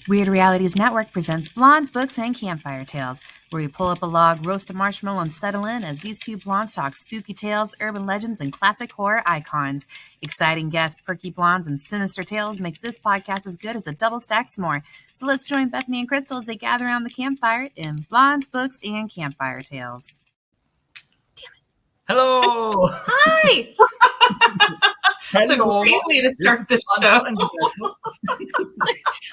Weird Realities Network presents Blondes, Books, and Campfire Tales, where we pull up a log, roast a marshmallow, and settle in as these two blondes talk spooky tales, urban legends, and classic horror icons. Exciting guests, perky blondes, and sinister tales makes this podcast as good as a double stack s'more. So let's join Bethany and Crystal as they gather around the campfire in Blondes, Books, and Campfire Tales. Hello! Hi! That's a great way to start the show.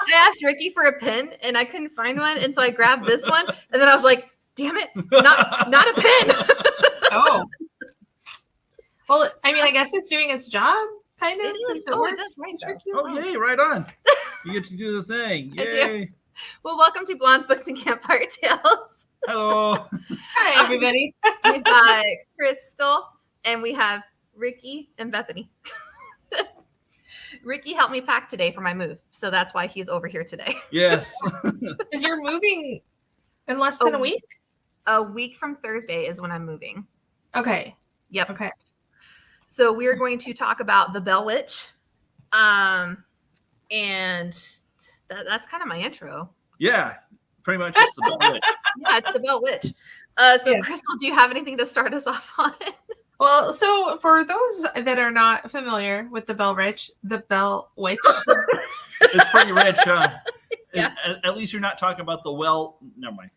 I asked Rikki for a pen and I couldn't find one, and so I grabbed this one, and then I was like, damn it, not a pen. Oh. Well, I mean, I guess it's doing its job, kind of, since it works. That's right. Oh, yay, right on. You get to do the thing. Yay. Well, welcome to Blondes, Books, and Campfire Tales. Hello. Hi, everybody. We've got Crystal, and we have Rikki and Bethany. Rikki helped me pack today for my move, so that's why he's over here today. Yes. Is you're moving in less than a week? A week from Thursday is when I'm moving. Okay. Yep. Okay. So we are going to talk about the Bell Witch, and that's kind of my intro. Yeah, pretty much it's the Bell Witch. Yeah, it's the Bell Witch. Crystal, do you have anything to start us off on? Well, so for those that are not familiar with the Bell Witch, It's pretty rich, huh? Yeah. At least you're not talking about the never mind.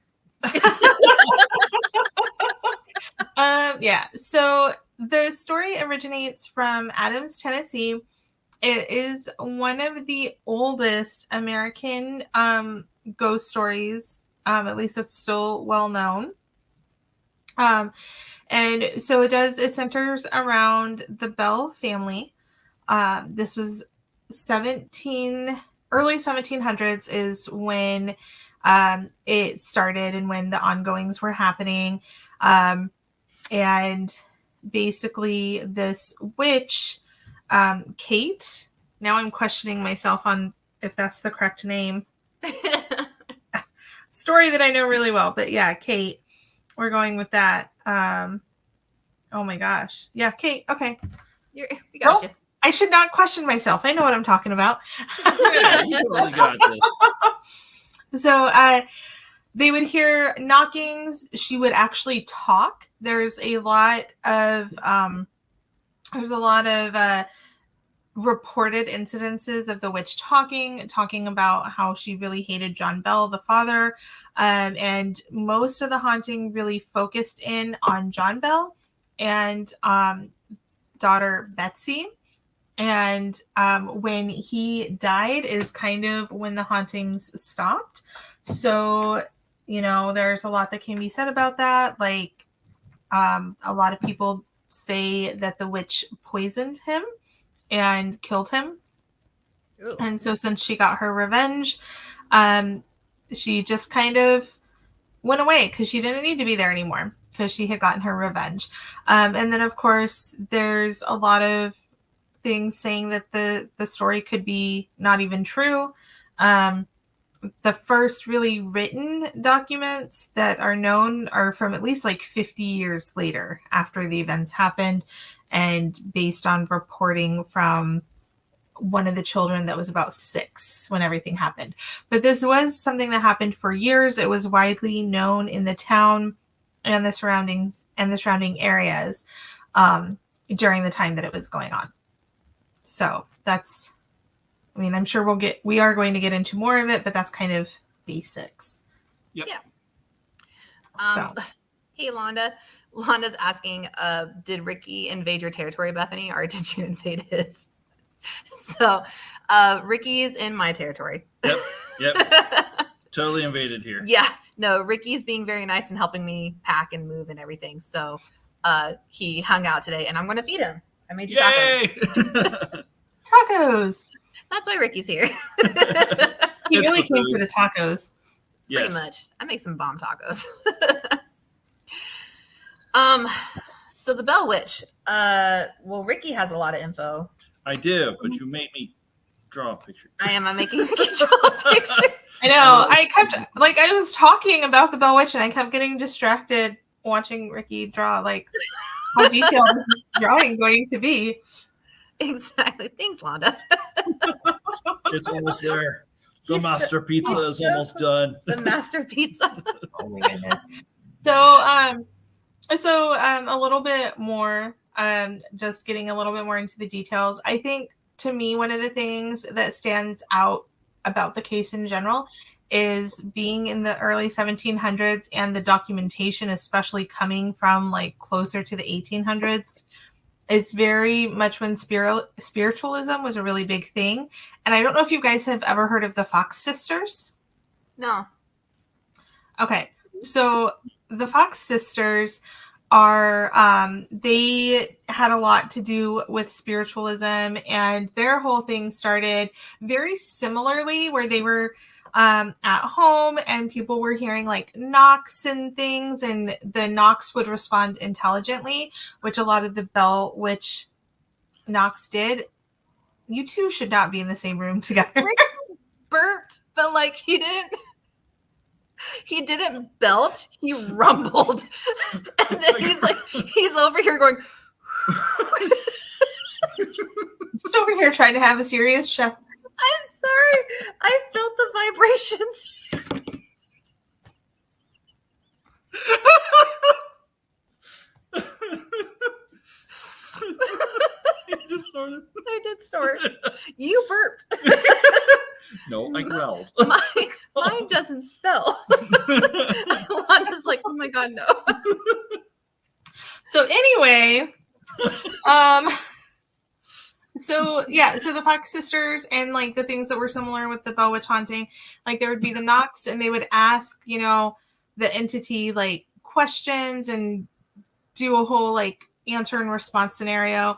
Yeah. So the story originates from Adams, Tennessee. It is one of the oldest American ghost stories. At least it's still well known. And so it centers around the Bell family. This was early 1700s is when it started and when the ongoings were happening. And basically this witch, Kate, now I'm questioning myself on if that's the correct name. Story that I know really well, but yeah, Kate, we're going with that. Oh my gosh. Yeah, Kate. Okay. We got you. I should not question myself. I know what I'm talking about. Yeah, you totally got this. So they would hear knockings. She would actually talk. There's a lot of reported incidences of the witch talking about how she really hated John Bell, the father. And most of the haunting really focused in on John Bell and daughter Betsy. And when he died is kind of when the hauntings stopped. So, there's a lot that can be said about that. Like a lot of people say that the witch poisoned him and killed him. Ooh. And so since she got her revenge, she just kind of went away because she didn't need to be there anymore because she had gotten her revenge. And then, of course, there's a lot of things saying that the story could be not even true. The first really written documents that are known are from at least like 50 years later after the events happened and based on reporting from one of the children that was about 6 when everything happened. But this was something that happened for years. It was widely known in the town and the surrounding areas during the time that it was going on. So that's, I'm sure we are going to get into more of it, but that's kind of basics. Yep. Yeah. Hey, Londa. Londa's asking, did Rikki invade your territory, Bethany, or did you invade his? So Rikki is in my territory. Yep. Totally invaded here. Yeah. No, Rikki's being very nice and helping me pack and move and everything. So he hung out today, and I'm going to feed him. I made you tacos. Tacos. That's why Rikki's here. He really came for the tacos. Yes. Pretty much. I make some bomb tacos. So the Bell Witch. Rikki has a lot of info. I do, but you made me draw a picture. I'm making Rikki draw a picture. I know. I was talking about the Bell Witch and I kept getting distracted watching Rikki draw. Like, how detailed is this drawing going to be? Exactly. Thanks, Londa. It's almost there. The master pizza is almost done. The master pizza. Oh my goodness. So, a little bit more, just getting a little bit more into the details. I think to me, one of the things that stands out about the case in general is being in the early 1700s and the documentation, especially coming from like closer to the 1800s. It's very much when spiritualism was a really big thing. And I don't know if you guys have ever heard of the Fox sisters. No. Okay. So the Fox sisters are, they had a lot to do with spiritualism, and their whole thing started very similarly where they were at home and people were hearing like knocks and things, and the knocks would respond intelligently, which a lot of the bell witch knocks did. You two should not be in the same room together. Rick burped, but like he didn't belch, he rumbled. And then he's over here going just over here trying to have a serious show. I'm sorry. I felt the vibrations. You just started. I did start. You burped. No, I growled. Mine doesn't spell. Alana's like, oh my god, no. So anyway, so the Fox sisters and like the things that were similar with the Bell Witch haunting, like there would be the knocks and they would ask, you know, the entity like questions and do a whole like answer and response scenario.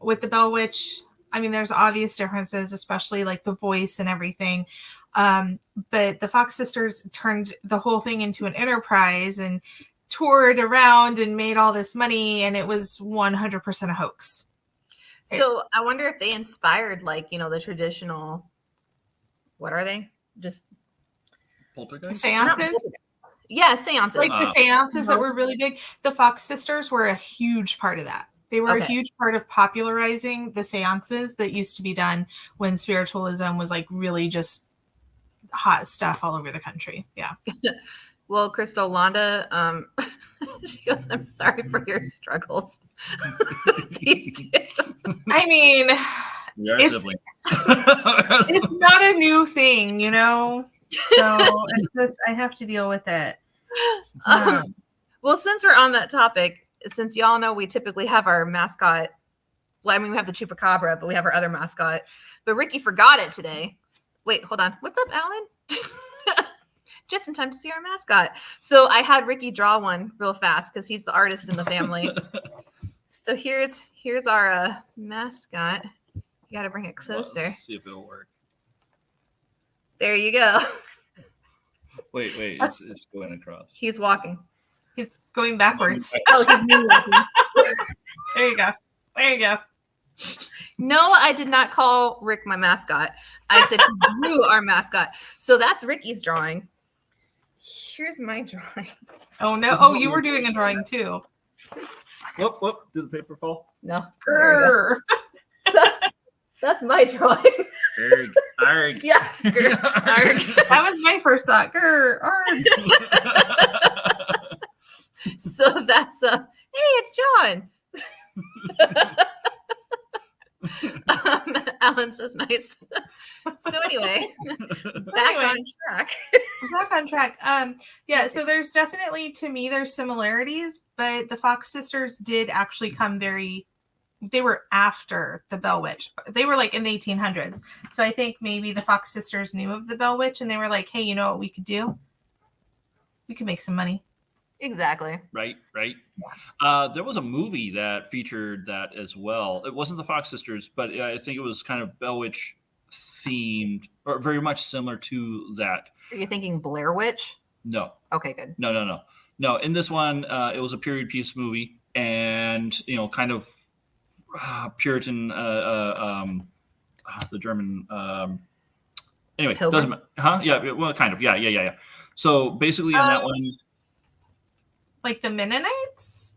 With the Bell Witch, I mean, there's obvious differences, especially like the voice and everything. But the Fox sisters turned the whole thing into an enterprise and toured around and made all this money, and it was 100% a hoax. So I wonder if they inspired, like, you know, the traditional, what are they? Just Poltergeist? Seances? Yeah, seances. Like the seances that were really big. The Fox sisters were a huge part of that. They were a huge part of popularizing the seances that used to be done when spiritualism was like really just hot stuff all over the country. Yeah. Well, Crystal, Londa, she goes, I'm sorry for your struggles. I mean, it's not a new thing, you know? So it's just, I have to deal with it. Well, since we're on that topic, since y'all know we typically have our mascot, well, I mean, we have the Chupacabra, but we have our other mascot. But Rikki forgot it today. Wait, hold on. What's up, Alan? Just in time to see our mascot. So I had Rikki draw one real fast because he's the artist in the family. So here's our mascot. You got to bring it closer. Let's see if it'll work. There you go. Wait, it's going across. He's walking. He's going backwards. Oh, he's moonwalking. There you go. There you go. No, I did not call Rick my mascot. I said he drew our mascot. So that's Rikki's drawing. Here's my drawing. Oh, no. Oh, you were doing a drawing too. Whoop. Did the paper fall? No. Grr. That's my drawing. Arg. Yeah. Grr, arg. That was my first thought. Grr, arg. So that's hey, it's John. Alan says nice. So anyway, back on track. Back on track. Yeah, so there's definitely, to me, there's similarities, but the Fox sisters did actually come they were after the Bell Witch. They were like in the 1800s. So I think maybe the Fox sisters knew of the Bell Witch and they were like, hey, you know what we could do? We could make some money. Exactly. Right. There was a movie that featured that as well. It wasn't the Fox sisters, but I think it was kind of Bell Witch themed, or very much similar to that. Are you thinking Blair Witch? No. Okay, good. No. In this one, it was a period piece movie, and kind of Puritan, the German. Anyway, Pilgrim? doesn't matter. Yeah. Well, kind of. Yeah. So basically, in that one. Like the Mennonites?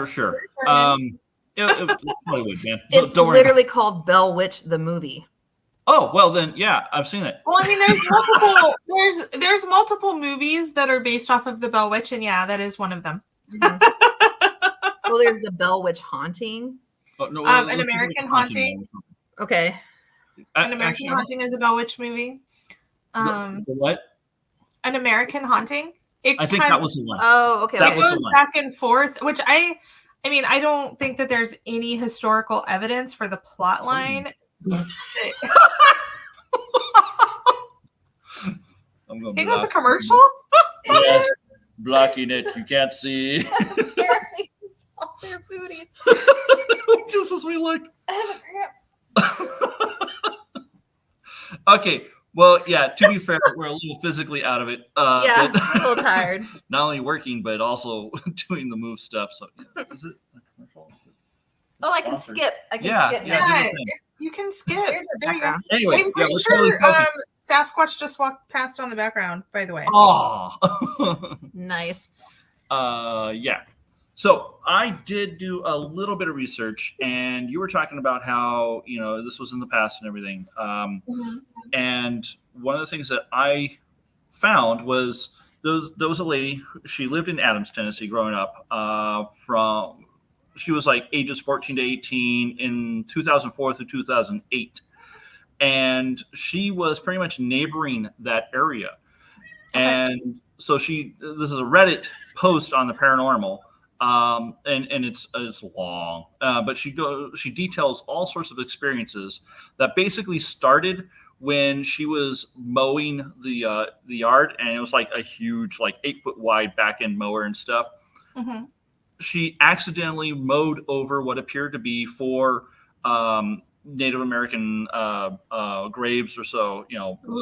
Sure. It probably would, man. It's literally called Bell Witch the movie. Oh, well then, yeah, I've seen it. Well, I mean, there's multiple there's multiple movies that are based off of the Bell Witch, and yeah, that is one of them. Well, there's the Bell Witch Haunting. Oh, no, An American Haunting. Okay. An American Haunting is a Bell Witch movie. The what? An American Haunting. I think that was the one. Oh, okay. That It was goes back and forth, which I mean, I don't think that there's any historical evidence for the plot line. I'm gonna Think that's a block. commercial? Yes, blocking it. You can't see. Apparently, it's all their booties. Just as we looked. I have a cramp. Okay. Well, yeah, to be fair, we're a little physically out of it. Yeah, but I'm a little tired. not only working, but also doing the move stuff. So, yeah. Is it a commercial? Oh, I can Sponsored. skip. I can Yeah, skip. yeah. now. do Yeah, the thing. you can skip. Here's the There you go. background. Anyway, I'm pretty we're sure totally focused. Sasquatch just walked past on the background, by the way. Oh. Nice. Yeah. So I did do a little bit of research, and you were talking about how this was in the past and everything. And one of the things that I found was there was a lady. She lived in Adams, Tennessee, growing up. She was like ages 14 to 18 in 2004 through 2008, and she was pretty much neighboring that area. Okay. And so this is a Reddit post on the paranormal. And it's long, but she details all sorts of experiences that basically started when she was mowing the yard, and it was like a huge, like 8-foot wide back end mower and stuff. Mm-hmm. She accidentally mowed over what appeared to be 4 Native American graves or so.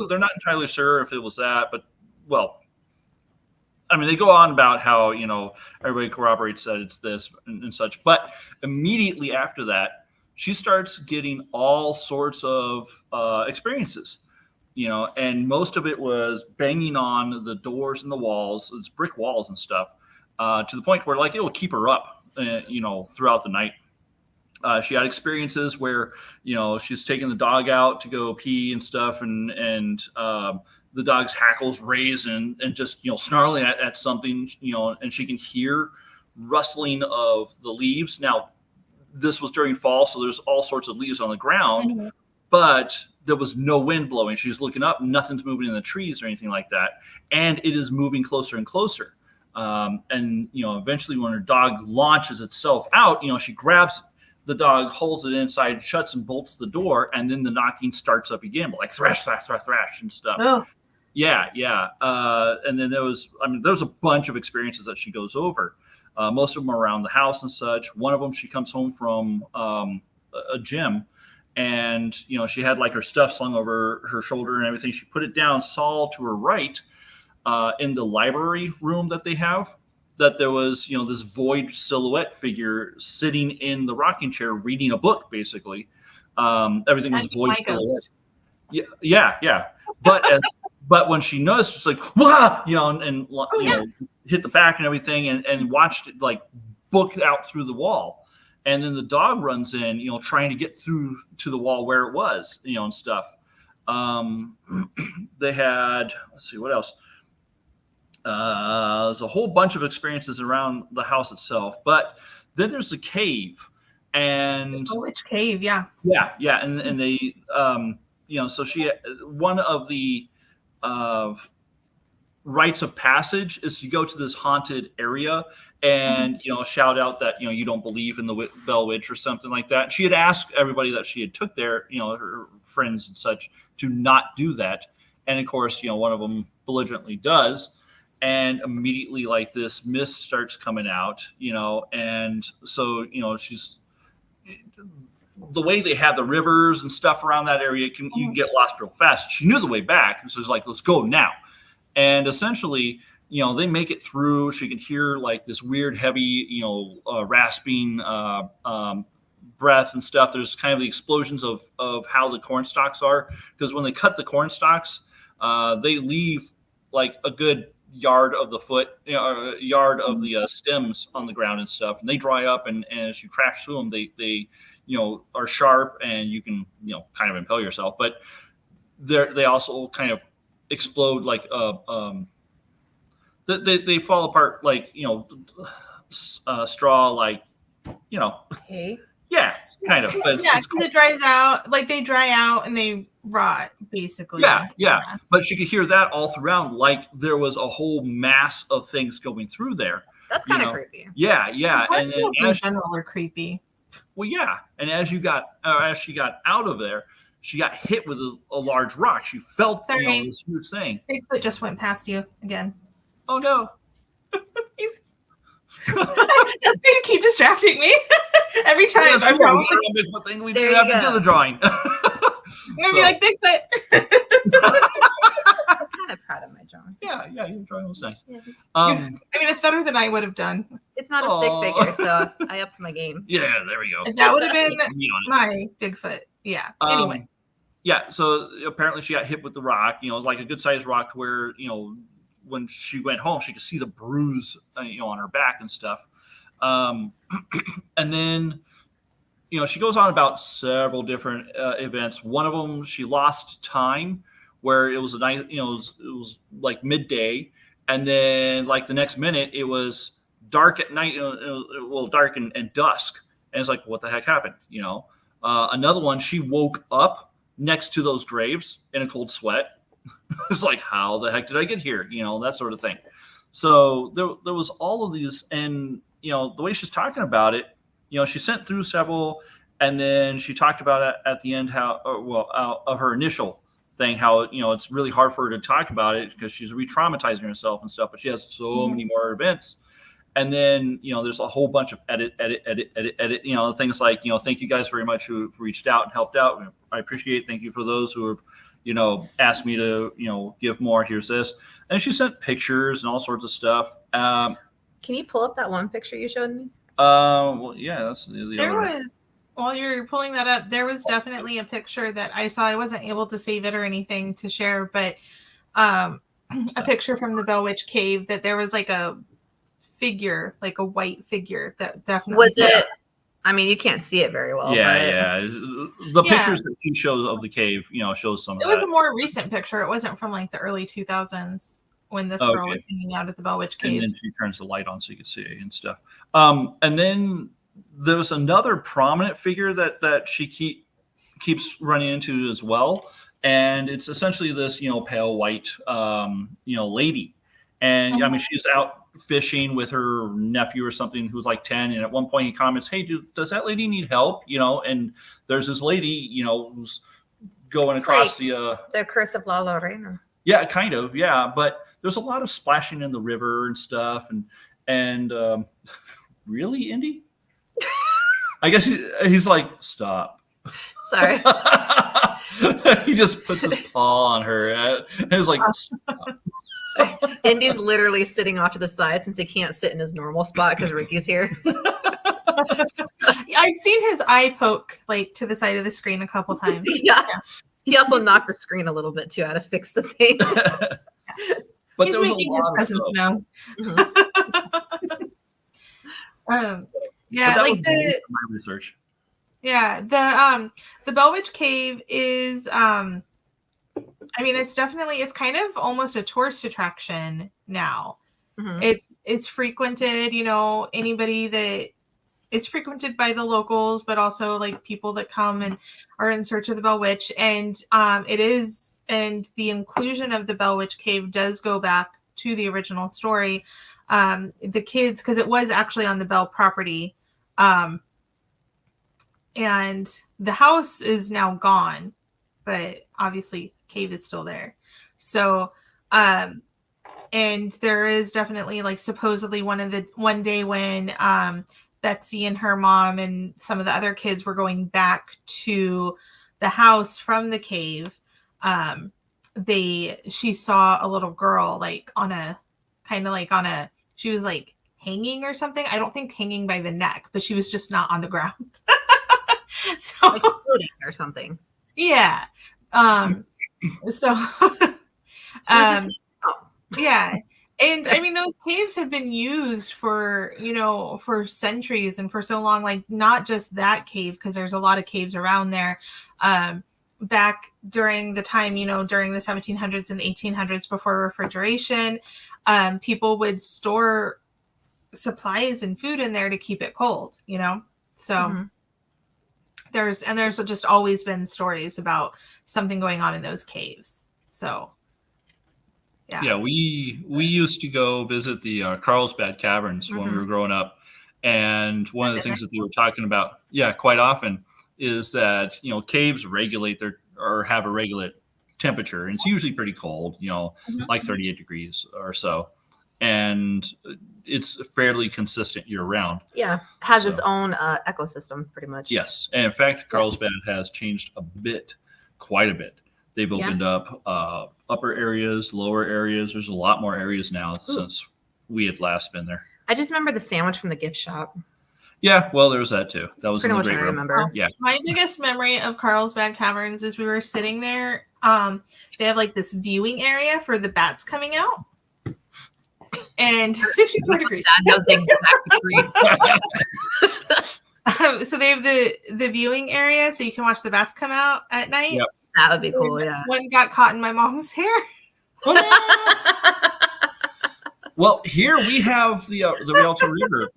They're not entirely sure if it was that, but well. I mean, they go on about how, everybody corroborates that it's this and such. But immediately after that, she starts getting all sorts of experiences, and most of it was banging on the doors and the walls. It's brick walls and stuff, to the point where, like, it will keep her up, throughout the night. She had experiences where, she's taking the dog out to go pee and stuff, and the dog's hackles raise and just, snarling at something, and she can hear rustling of the leaves. Now, this was during fall, so there's all sorts of leaves on the ground, but there was no wind blowing. She's looking up, nothing's moving in the trees or anything like that. And it is moving closer and closer. And eventually when her dog launches itself out, she grabs the dog, holds it inside, shuts and bolts the door, and then the knocking starts up again, but like thrash, thrash, thrash, thrash and stuff. Oh. Yeah. And then there was a bunch of experiences that she goes over. Most of them are around the house and such. One of them, she comes home from a gym, and she had like her stuff slung over her shoulder and everything. She put it down, saw to her right in the library room that they have, that there was this void silhouette figure sitting in the rocking chair reading a book. Basically, everything was void silhouette. Yeah. But when she noticed, she's like, "Wah!" Hit the back and everything, and watched it like book out through the wall. And then the dog runs in, trying to get through to the wall where it was, and stuff. They had, let's see, what else? There's a whole bunch of experiences around the house itself, but then there's a cave, and Which cave? Yeah. And they, so she, one of the rites of passage is to go to this haunted area and shout out that you don't believe in the Bell Witch or something like that. She had asked everybody that she had took there, her friends and such, to not do that, and of course one of them belligerently does. And immediately, like, this mist starts coming out, and so, she's, the way they have the rivers and stuff around that area, you can get lost real fast. She knew the way back, and so it's like, let's go now. And essentially, they make it through. She can hear like this weird, heavy, rasping breath and stuff. There's kind of the explosions of how the corn stalks are, because when they cut the corn stalks, they leave like a good yard of the stems on the ground and stuff, and they dry up, and as you crash through them, they are sharp and you can kind of impale yourself, but they also kind of explode like they fall apart like straw, like Hey. yeah, kind of. But yeah, it's cool. It dries out, like they dry out and they rot, basically. Yeah. But she could hear that all throughout, like there was a whole mass of things going through there. That's kind of creepy. Yeah. And in general are creepy. Well, yeah. And as she got out of there, she got hit with a large rock. She felt this huge thing. Bigfoot just went past you again. Oh no. That's going to keep distracting me every time. I'm probably Bigfoot thing. We do have to do the drawing. I'm gonna be like Bigfoot. I'm kind of proud of my drawing. Yeah, your drawing was nice. Yeah. I mean, it's better than I would have done. It's not a stick figure, so I upped my game. Yeah, there we go. That would have been my Bigfoot. Yeah. Anyway. Yeah. So apparently she got hit with the rock. It was like a good sized rock where when she went home, she could see the bruise, on her back and stuff. And then, she goes on about several different events. One of them, she lost time, where it was a night, it was like midday, and then like the next minute, it was dark at night. Dark and dusk, and it's like, what the heck happened? Another one, she woke up next to those graves in a cold sweat. It's like, how the heck did I get here? That sort of thing. So there was all of these, and the way she's talking about it, she sent through several, and then she talked about it at the end of her initial thing, how it's really hard for her to talk about it because she's re-traumatizing herself and stuff, but she has so many more events. And then there's a whole bunch of edit, things like thank you guys very much who reached out and helped out. I appreciate it. Thank you for those who have asked me to, give more. Here's this. And she sent pictures and all sorts of stuff. Can you pull up that one picture you showed me? Well, yeah, that's the there other. Was, while you're pulling that up, there was definitely a picture that I saw. I wasn't able to save it or anything to share, but a picture from the Bell Witch Cave that there was like a figure, like a white figure that definitely was it. I mean, you can't see it very well. Yeah. The pictures that she shows of the cave, shows some of that. It was a more recent picture. It wasn't from like the early 2000s when this girl was hanging out at the Bell Witch Cave. And then she turns the light on so you can see it and stuff. And then there was another prominent figure that she keeps running into as well. And it's essentially this, pale white, lady. And I mean, she's out fishing with her nephew or something who's like 10, and at one point he comments, hey, does that lady need help? And there's this lady who's going across like the Curse of La Lorena. Yeah, kind of, yeah, but there's a lot of splashing in the river and stuff, and really, Indy? I guess he's like, stop. Sorry. He just puts his paw on her and is like, stop. Indy's literally sitting off to the side since he can't sit in his normal spot because Ricky's here. I've seen his eye poke like to the side of the screen a couple times. Yeah. He also knocked the screen a little bit too, how to fix the thing. But he's making his presence known. Mm-hmm. Yeah, like my research. Yeah, the Bell Witch Cave is I mean, it's kind of almost a tourist attraction now. Mm-hmm. It's frequented, it's frequented by the locals, but also like people that come and are in search of the Bell Witch. And the inclusion of the Bell Witch Cave does go back to the original story. The kids, because it was actually on the Bell property. And the house is now gone, but obviously cave is still there. So and there is definitely like supposedly one day when Betsy and her mom and some of the other kids were going back to the house from the cave, she saw a little girl like she was like hanging or something. I don't think hanging by the neck, but she was just not on the ground. So like floating or something. Yeah. Yeah. And I mean, those caves have been used for, for centuries and for so long, like not just that cave, because there's a lot of caves around there. Back during the time, during the 1700s and 1800s before refrigeration, people would store supplies and food in there to keep it cold, So there's just always been stories about something going on in those caves. So yeah, we used to go visit the Carlsbad Caverns when we were growing up, and one of the things that they were talking about, quite often, is that caves regulate or have a regulate temperature, and it's usually pretty cold, like 38 degrees or so, and it's fairly consistent year round. Yeah, has its own ecosystem, pretty much. Yes, and in fact, Carlsbad has changed quite a bit. They've opened up upper areas, lower areas. There's a lot more areas now since we had last been there. I just remember the sandwich from the gift shop. Yeah, well, there was that too. That was pretty in the much what I remember. Yeah. My biggest memory of Carlsbad Caverns is we were sitting there. They have like this viewing area for the bats coming out. And 54 degrees. That was exactly So they have the viewing area so you can watch the bats come out at night. Yep. That would be cool, yeah. One got caught in my mom's hair. Well, here we have the Rialto River.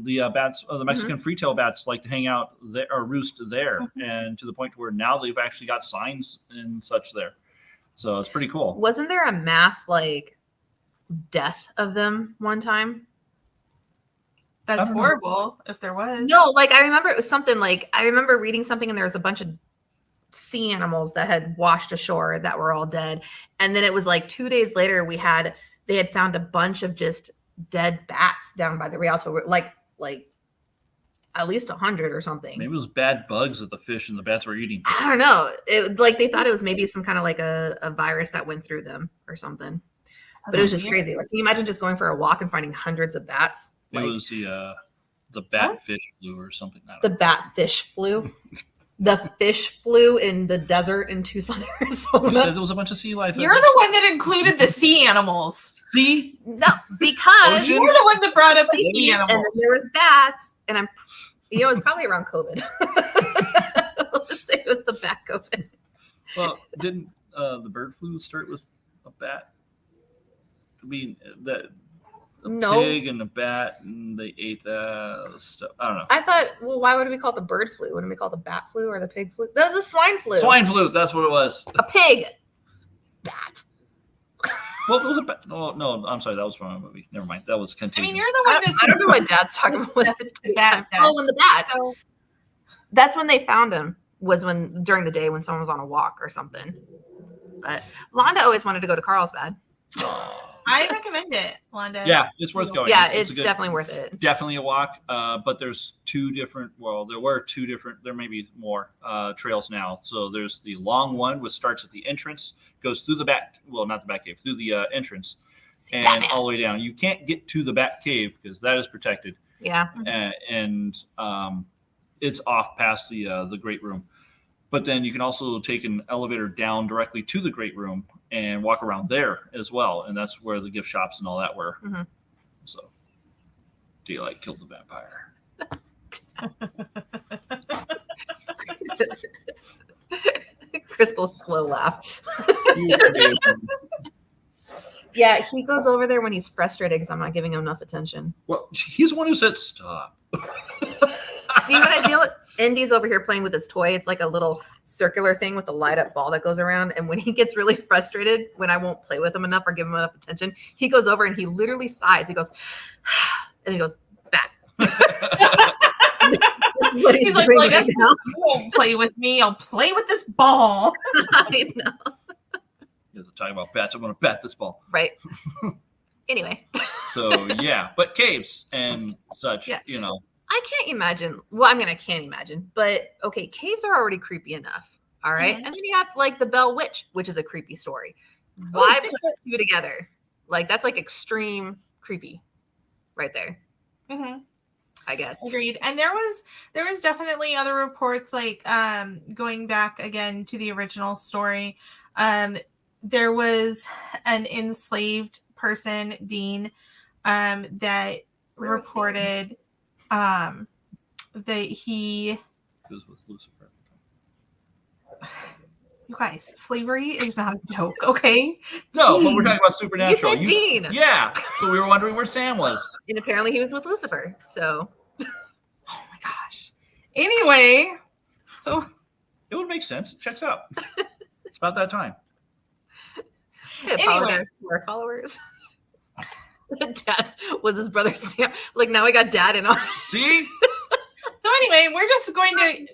The bats, the Mexican free-tail bats, like to hang out there or roost there, and to the point where now they've actually got signs and such there. So it's pretty cool. Wasn't there a mass death of them one time? That's horrible. If there was. No, I remember it was something I remember reading something and there was a bunch of sea animals that had washed ashore that were all dead, and then it was 2 days later they had found a bunch of just dead bats down by the Rialto, like at least 100 or something. Maybe it was bad bugs that the fish and the bats were eating. I don't know. It they thought it was maybe some kind of a virus that went through them or something. But it was just crazy. Can you imagine just going for a walk and finding hundreds of bats? It was the bat fish flu or something. The bat fish flu. The fish flew in the desert in Tucson, Arizona. You said there was a bunch of sea life. You're the one that included the sea animals. See? No, because you're the one that brought up the sea animals. And then there was bats, and it was probably around COVID. We'll just say it was the bat COVID. Well, didn't the bird flu start with a bat? I mean, pig and the bat, and they ate that stuff. I don't know. I thought, well, why would we call it the bird flu? Wouldn't we call it the bat flu or the pig flu? That was the swine flu. Swine flu, that's what it was. A pig. Bat. Well, it was a bat. Oh, no, I'm sorry. That was from a movie. Never mind. That was Contagion. I mean, you're the one that's... I don't know what Dad's talking about. The bat. Oh, the bats. So, that's when they found him, was during the day when someone was on a walk or something. But Londa always wanted to go to Carlsbad. I recommend it, Londa. Yeah, it's worth going. Yeah, it's definitely worth it. Definitely a walk. But there may be more trails now. So there's the long one, which starts at the entrance, goes through the not the bat cave, through the entrance, and all the way down. You can't get to the bat cave because that is protected. Yeah. And it's off past the great room. But then you can also take an elevator down directly to the great room and walk around there as well. And that's where the gift shops and all that were. Mm-hmm. So daylight killed the vampire. Crystal's slow laugh. Yeah, he goes over there when he's frustrated because I'm not giving him enough attention. Well, he's the one who said stop. See what I do? Indy's over here playing with his toy. It's like a little circular thing with a light up ball that goes around. And when he gets really frustrated, when I won't play with him enough or give him enough attention, he goes over and he literally sighs. He goes, and he goes, back. He's like, well, I guess you won't play with me. I'll play with this ball. I know. You guys are talking about bats. I'm going to bat this ball. Right. Anyway. So, yeah. But caves and such, you know. I can't imagine. Well, I mean, I can't imagine. But, okay, caves are already creepy enough. All right? Mm-hmm. And then you have, like, the Bell Witch, which is a creepy story. Why put the two together? Like, that's, like, extreme creepy right there. Mm-hmm. I guess. Agreed. And there was definitely other reports, like going back again to the original story. There was an enslaved person, Dean, that reported that he was with Lucifer. You guys, slavery is not a joke, okay? No, Jeez. but we're talking about supernatural. You said Dean. Yeah, so we were wondering where Sam was. And apparently he was with Lucifer. So. Oh my gosh. Anyway, so it would make sense. It checks out. It's about that time. I apologize to our followers. Dad's was his brother Sam. Like now I got Dad in on. See? So anyway, we're just going to.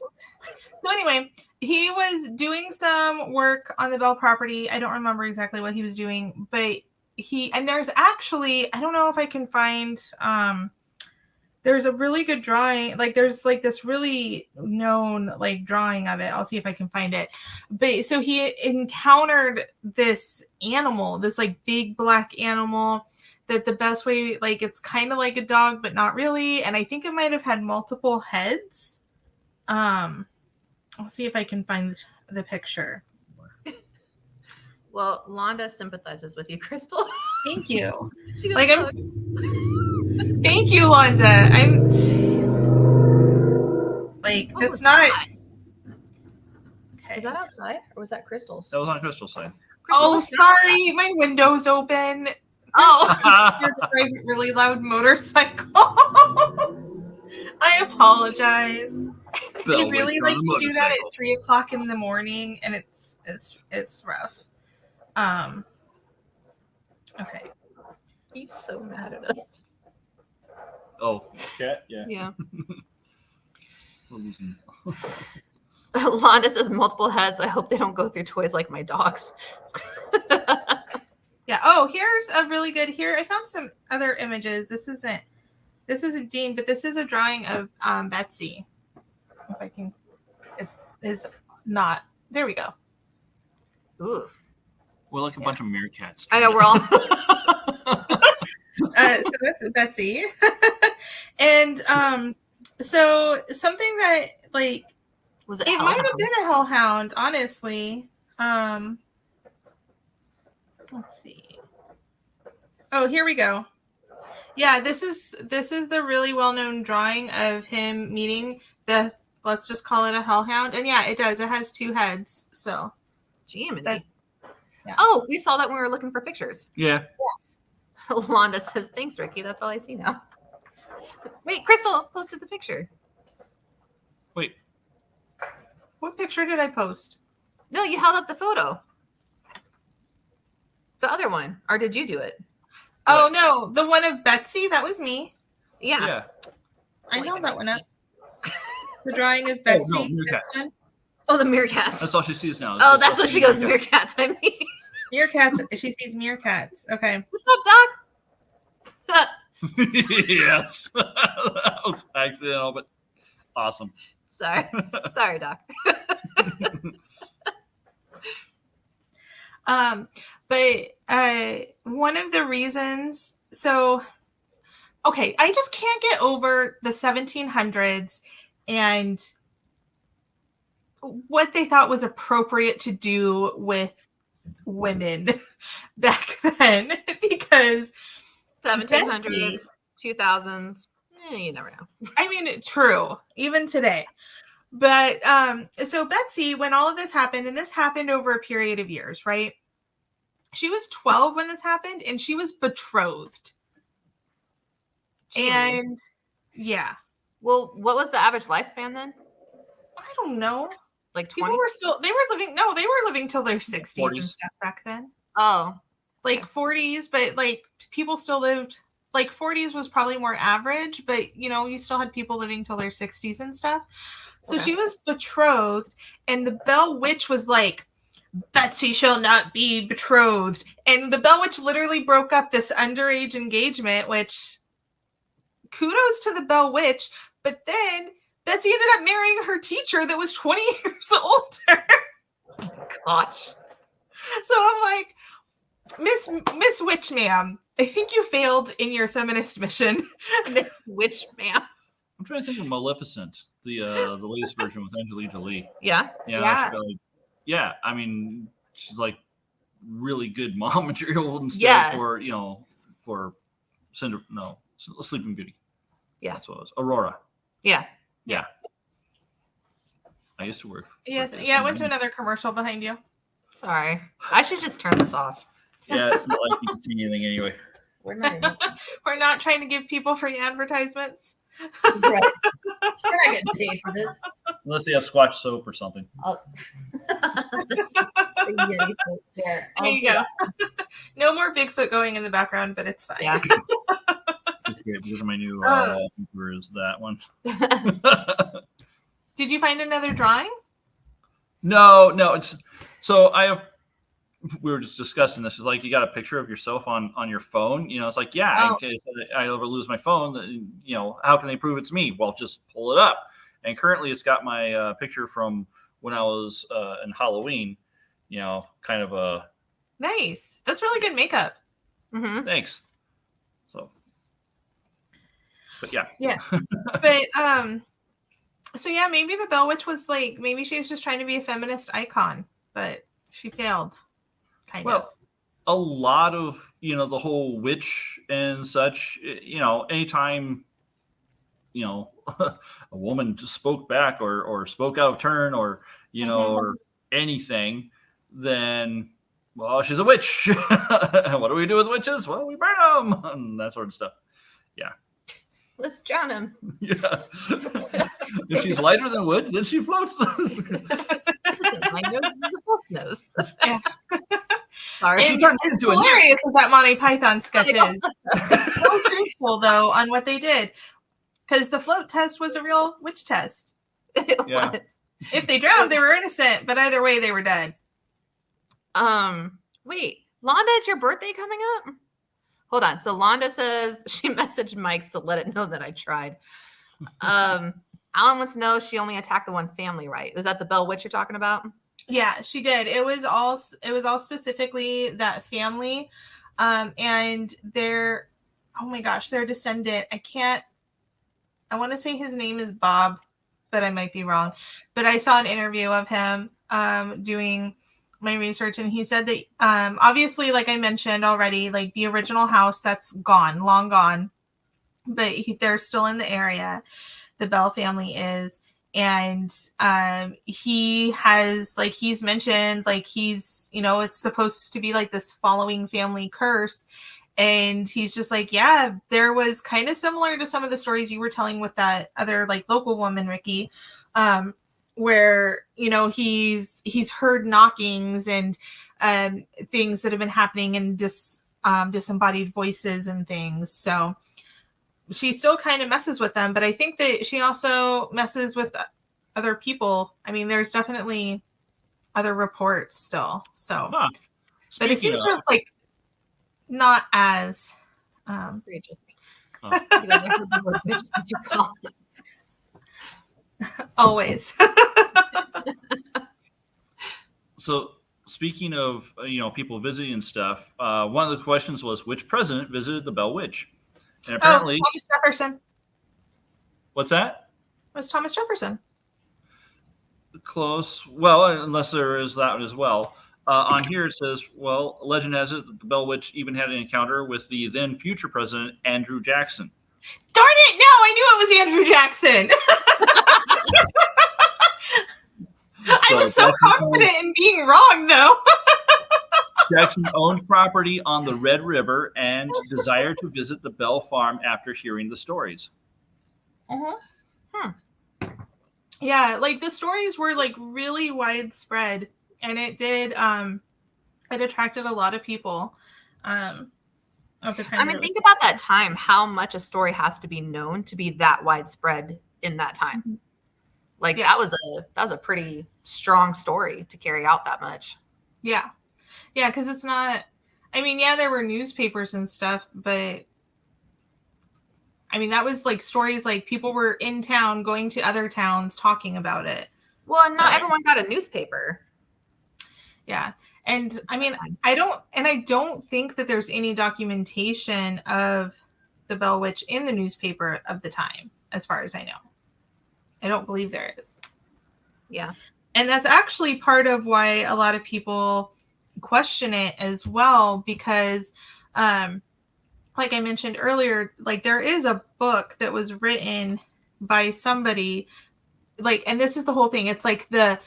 So anyway, he was doing some work on the Bell property. I don't remember exactly what he was doing, but there's actually, I don't know if I can find. There's a really good drawing. Like there's like this really known like drawing of it. I'll see if I can find it. But so he encountered this animal, this like big black animal. That the best way, like it's kind of like a dog, but not really. And I think it might have had multiple heads. I'll see if I can find the picture. Well, Londa sympathizes with you, Crystal. Thank you. She goes, Like thank you, Londa. Jeez. Like that's not. Okay. Is that outside or was that Crystal's? That was on Crystal's side. Oh, sorry, my window's open. Oh, Really loud motorcycles. I apologize. Bill, You really like to do that at 3:00 in the morning, and it's rough. Okay. he's so mad at us. Oh, cat? Yeah. Yeah. We're losing. Londa says multiple heads. I hope they don't go through toys like my dogs. Yeah. Oh, here's a really good. Here, I found some other images. This isn't Dean, but this is a drawing of Betsy. If I can, it is not. There we go. Ooh. We're like a bunch of meerkats. I know we're all. So that's Betsy, and so something that like Was it might have been a hellhound, honestly. Let's see. Oh, here we go. Yeah, this is the really well-known drawing of him meeting the, let's just call it a hellhound. And yeah, it does. It has two heads. So Jiminy. Yeah. Oh, we saw that when we were looking for pictures. Yeah. Londa says, thanks, Rikki. That's all I see now. Wait, Crystal posted the picture. Wait. What picture did I post? No, you held up the photo. The other one. Or did you do it? Oh, no. The one of Betsy. That was me. Yeah. Yeah. I held that one up. The drawing of Betsy. no, this meerkats. one. Oh, the meerkats. That's all she sees now. Oh, that's what she goes, meerkats. I mean. Meerkats. She sees meerkats. Okay. What's up, Doc? Yes. That was accidental, but awesome. Sorry. Sorry, Doc. But one of the reasons, so okay, I just can't get over the 1700s and what they thought was appropriate to do with women back then, because 1700s, 2000s. You never know. I mean, true, even today. But so Betsy, when all of this happened, and this happened over a period of years, right? She was 12 when this happened, and she was betrothed. And yeah. Well, what was the average lifespan then? I don't know. Like 20? People were living till their 60s 40s. and stuff back then. Oh. Like 40s, but like people still lived, like 40s was probably more average, but you know, you still had people living till their 60s and stuff. So Okay. she was betrothed, and the Bell Witch was like, Betsy shall not be betrothed. And the Bell Witch literally broke up this underage engagement, which kudos to the Bell Witch. But then Betsy ended up marrying her teacher that was 20 years older. Gosh. So I'm like, Miss Witch, ma'am, I think you failed in your feminist mission. Miss Witch, ma'am. I'm trying to think of Maleficent, the latest version with Angelina Jolie. Yeah. Yeah. Yeah. Yeah. I mean, she's like really good mom material instead for Sleeping Beauty. Yeah, that's what it was. Aurora. Yeah. I used to work. Yes. Yeah. I went to another commercial behind you. Sorry, I should just turn this off. Yeah, it's not like you can see anything anyway. We're not trying to give people free advertisements. Right. We're not getting paid for this. Unless they have Squatch soap or something. There you go. No more Bigfoot going in the background, but it's fine. Yeah. It's great because my new wallpaper is that one. Did you find another drawing? No. It's so we were just discussing this. It's like you got a picture of yourself on your phone. It's like, in case I ever lose my phone, how can they prove it's me? Well, just pull it up. And currently, it's got my picture from when I was in Halloween. Kind of a nice. That's really good makeup. Mm-hmm. Thanks. But yeah. But so yeah, maybe the Bell Witch was like, maybe she was just trying to be a feminist icon, but she failed. Kind of. A lot of the whole witch and such. Anytime a woman just spoke back or spoke out of turn or or anything, then she's a witch. What do we do with witches? Well, we burn them and that sort of stuff. Yeah. Let's drown him. Yeah. If she's lighter than wood, then she floats. My nose is a false nose. Yeah. Sorry. It's hilarious as that Monty Python sketch is. It's so truthful, though, on what they did. Because the float test was a real witch test. It was. If they drowned, they were innocent, but either way, they were dead. Wait, Londa, it's your birthday coming up? Hold on. So Londa says she messaged Mike to let it know that I tried. Alan wants to know she only attacked the one family, right? Is that the Bell Witch you're talking about? Yeah, she did. It was all specifically that family, and their descendant. I want to say his name is Bob, but I might be wrong. But I saw an interview of him doing my research, and he said that obviously, like I mentioned already, like the original house that's gone, long gone, but they're still in the area. The Bell family is. And he has, like he's mentioned, like he's, it's supposed to be like this following family curse. And he's just like, yeah, there was kind of similar to some of the stories you were telling with that other like local woman, Rikki, where, he's heard knockings and things that have been happening and disembodied voices and things. So she still kind of messes with them, but I think that she also messes with other people. I mean, there's definitely other reports still. So, but it seems to have like not as always. So speaking of people visiting and stuff, one of the questions was which president visited the Bell Witch? And apparently, Thomas Jefferson. What's that? It was Thomas Jefferson. Close. Well, unless there is that one as well. On here it says, well, legend has it that the Bell Witch even had an encounter with the then future president, Andrew Jackson. Darn it! No, I knew it was Andrew Jackson. I was so confident in being wrong, though. Jackson owned property on the Red River and desired to visit the Bell farm after hearing the stories. Yeah, like the stories were like really widespread, and it did it attracted a lot of people at the time. I mean, think about that time, how much a story has to be known to be that widespread in that time. Like that was a pretty strong story to carry out that much. Yeah, because it's not. I mean, yeah, there were newspapers and stuff, but I mean, that was like stories like people were in town going to other towns talking about it. Well, and not everyone got a newspaper. Yeah. And I mean, I don't think that there's any documentation of the Bell Witch in the newspaper of the time, as far as I know. I don't believe there is. Yeah. And that's actually part of why a lot of people question it as well because, like I mentioned earlier, like there is a book that was written by somebody, like, and this is the whole thing. It's like the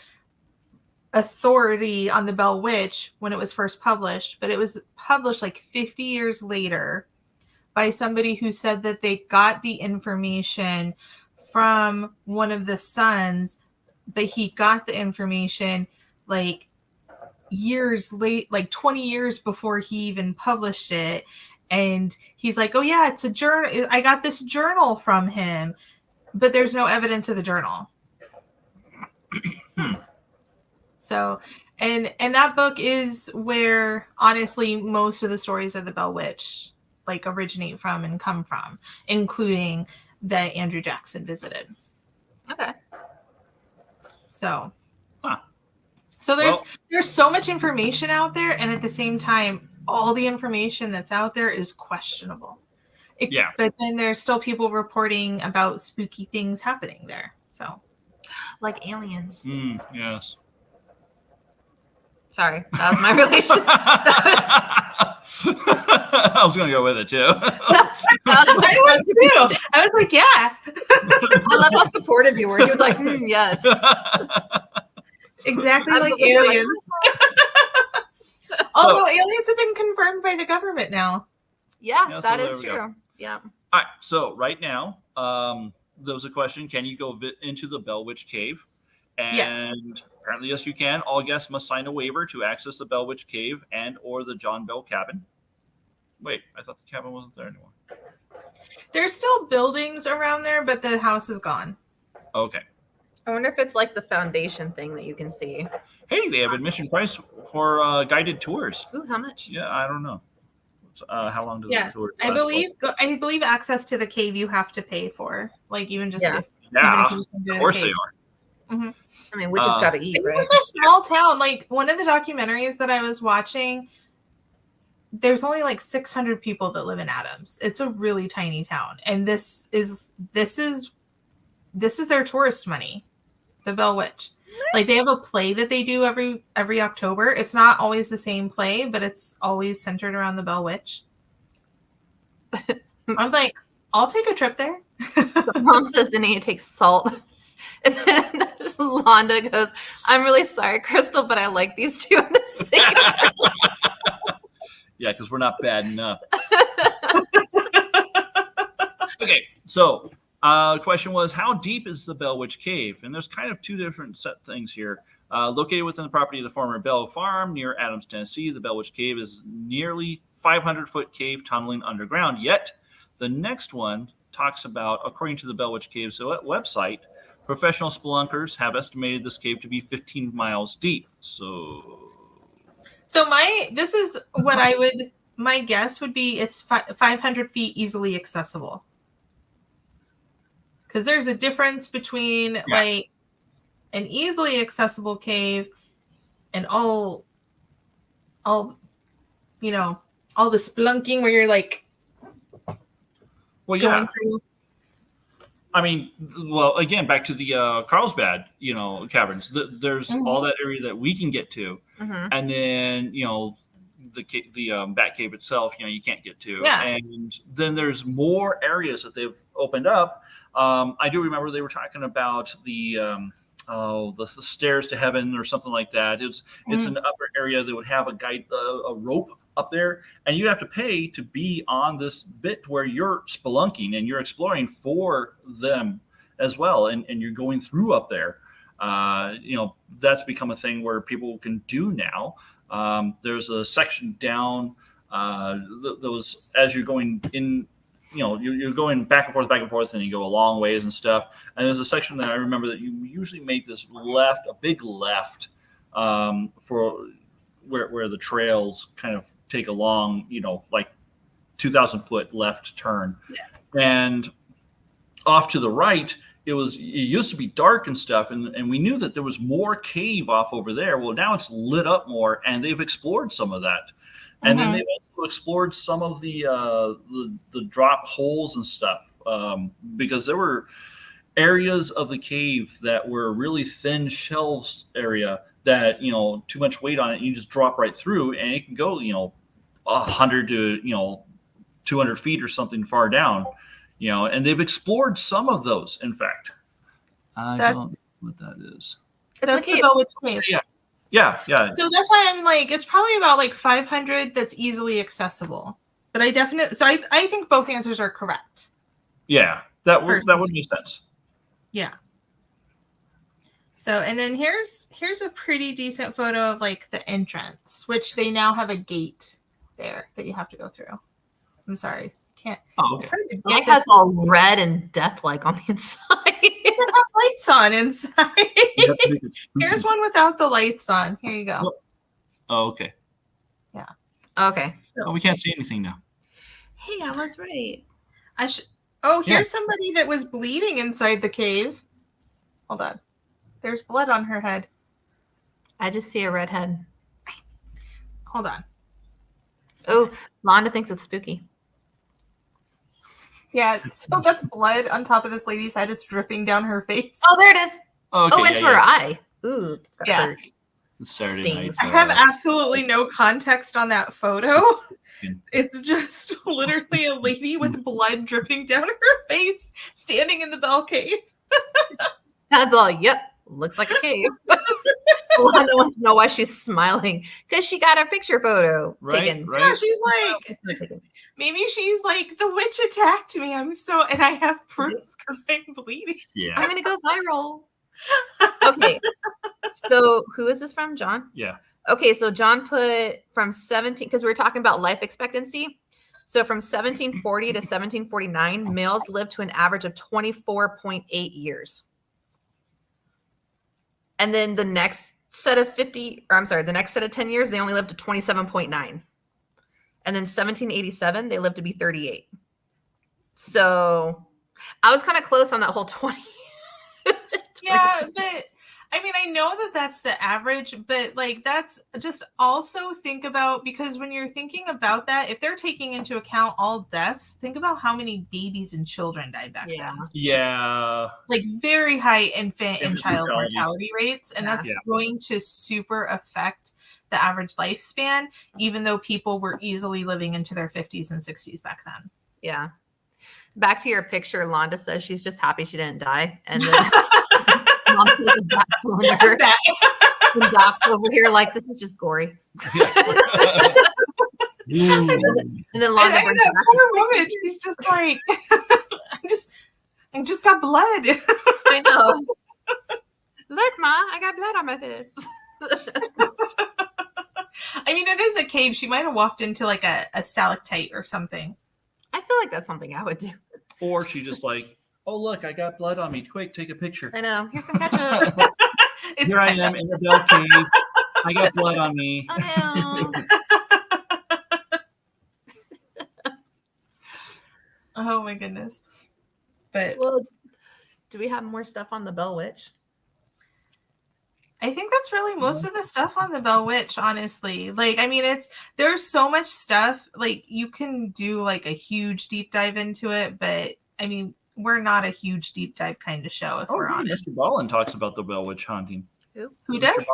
authority on the Bell Witch when it was first published, but it was published like 50 years later by somebody who said that they got the information from one of the sons, but he got the information like years late, like 20 years before he even published it. And he's like, oh yeah, it's a journal. I got this journal from him, but there's no evidence of the journal. So, and that book is where honestly most of the stories of the Bell Witch like originate from and come from, including that Andrew Jackson visited. Okay. So, so there's so much information out there, and at the same time, all the information that's out there is questionable. But then there's still people reporting about spooky things happening there. So, like aliens. Yes. Sorry, that was my relation. I was going to go with it too. I was like, yeah. I love how supportive you were. He was like, yes. Exactly like aliens. Although aliens have been confirmed by the government now. Yeah, that is true. Yeah. All right. So right now, there was a question: can you go into the Bell Witch Cave? And yes. Apparently, yes, you can. All guests must sign a waiver to access the Bell Witch Cave and or the John Bell Cabin. Wait, I thought the cabin wasn't there anymore. There's still buildings around there, but the house is gone. Okay. I wonder if it's like the foundation thing that you can see. Hey, they have admission price for guided tours. Ooh, how much? Yeah, I don't know. How long does the tour last? I believe access to the cave you have to pay for. Like even just of course they are. Mm-hmm. I mean, we just got to eat, right? It's a small town. Like one of the documentaries that I was watching, there's only like 600 people that live in Adams. It's a really tiny town, and this is their tourist money, the Bell Witch. Like they have a play that they do every October. It's not always the same play, but it's always centered around the Bell Witch. I'm like, I'll take a trip there. The mom says they need to take salt. And then Londa goes, I'm really sorry, Crystal, but I like these two in the same room. Yeah, because we're not bad enough. Okay, so the question was, how deep is the Bell Witch Cave? And there's kind of two different set things here. Located within the property of the former Bell Farm near Adams, Tennessee, the Bell Witch Cave is nearly 500-foot cave tunneling underground. Yet the next one talks about, according to the Bell Witch Cave's website, professional spelunkers have estimated this cave to be 15 miles deep. So my guess would be it's 500 feet easily accessible. Because there's a difference between like an easily accessible cave and all the spelunking where you're like going through. I mean, well, again, back to the Carlsbad, caverns. There's all that area that we can get to, and then the Bat Cave itself, you can't get to. Yeah. And then there's more areas that they've opened up. I do remember they were talking about the stairs to heaven or something like that. It's an upper area that would have a rope up there, and you have to pay to be on this bit where you're spelunking and you're exploring for them as well, and you're going through up there. That's become a thing where people can do now. There's a section down those as you're going in, you're going back and forth, and you go a long ways and stuff. And there's a section that I remember that you usually make this left, a big left, for where the trails kind of take a long, like 2,000 foot left turn. Yeah. And off to the right, it used to be dark and stuff, and we knew that there was more cave off over there. Well, now it's lit up more, and they've explored some of that. And then they've also explored some of the drop holes and stuff, because there were areas of the cave that were really thin shelves area that, too much weight on it, you just drop right through, and it can go, 100 to, 200 feet or something far down, and they've explored some of those, in fact. I don't know what that is. That's the Bellwitch Cave. Yeah. So that's why I'm like, it's probably about like 500 that's easily accessible. But I think both answers are correct. Yeah, that would make sense. Yeah. So, and then here's a pretty decent photo of like the entrance, which they now have a gate there that you have to go through. I'm sorry. Can't. Oh, okay. It's hard to Yeah, get it's all red and death-like on the inside. It doesn't have lights on inside. Here's one without the lights on. Here you go. Oh, okay. Yeah. Okay. Oh, we can't see anything now. Hey, I was right. Here's somebody that was bleeding inside the cave. Hold on. There's blood on her head. I just see a red head. Hold on. Oh, Londa thinks it's spooky. Yeah, so that's blood on top of this lady's head. It's dripping down her face. Oh, there it is. Oh, okay, into her eye. Ooh. Yeah. Hurt. Saturday night. I have absolutely no context on that photo. It's just literally a lady with blood dripping down her face standing in the Bell Cave. That's all. Yep. Looks like a cave. Londa wants to know why she's smiling. Because she got a picture photo taken. Right. Yeah, she's like, maybe she's like, the witch attacked me. And I have proof because I'm bleeding. Yeah. I'm going to go viral. Okay. So who is this from? John? Yeah. Okay. So John put from 17, because we were talking about life expectancy. So from 1740 to 1749, males lived to an average of 24.8 years. And then the next set of 10 years, they only lived to 27.9. And then 1787, they lived to be 38. So I was kind of close on that whole 20. Yeah, but I mean, I know that that's the average, but like that's just also think about, because when you're thinking about that, if they're taking into account all deaths, think about how many babies and children died back then. Yeah. Like very high infant and child mortality rates. And that's Yeah. going to super affect the average lifespan, even though people were easily living into their 50s and 60s back then. Yeah. Back to your picture, Londa says she's just happy she didn't die. And then Mom plays a back phone her. And Doc's over here like, this is just gory. And then Londa brings that poor woman, she's just like, I just got blood. I know. Look, Ma, I got blood on my face. I mean, it is a cave. She might have walked into like a stalactite or something. I feel like that's something I would do. Or she just like, oh, look, I got blood on me. Quick, take a picture. I know. Here's some ketchup. Here I am in the Bell Cave. I got blood on me. Oh, no. Oh, my goodness. But Well, do we have more stuff on the Bell Witch? I think that's really most of the stuff on the Bell Witch, honestly. Like, I mean, there's so much stuff. Like, you can do like a huge deep dive into it, but I mean, we're not a huge deep dive kind of show, if we're honest. Mr. Ballin talks about the Bell Witch haunting. Who does?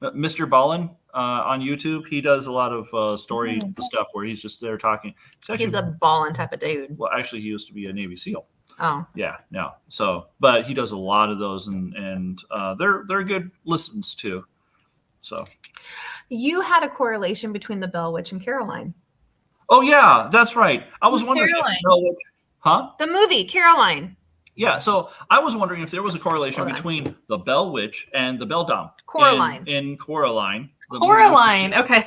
Mr. Ballin on YouTube, he does a lot of story stuff where he's just there talking. He's a ballin' type of dude. Well, actually, he used to be a Navy SEAL. Oh. Yeah, no. So, but he does a lot of those, and they're good listens too. So, You had a correlation between the Bell Witch and Caroline. oh yeah, that's right. I was Who's wondering, Caroline? if the Bell Witch, huh? The movie, Caroline. Yeah, so I was wondering if there was a correlation Hold on. between the Bell Witch and the Beldam. Coraline. In Coraline. the Coraline. Okay.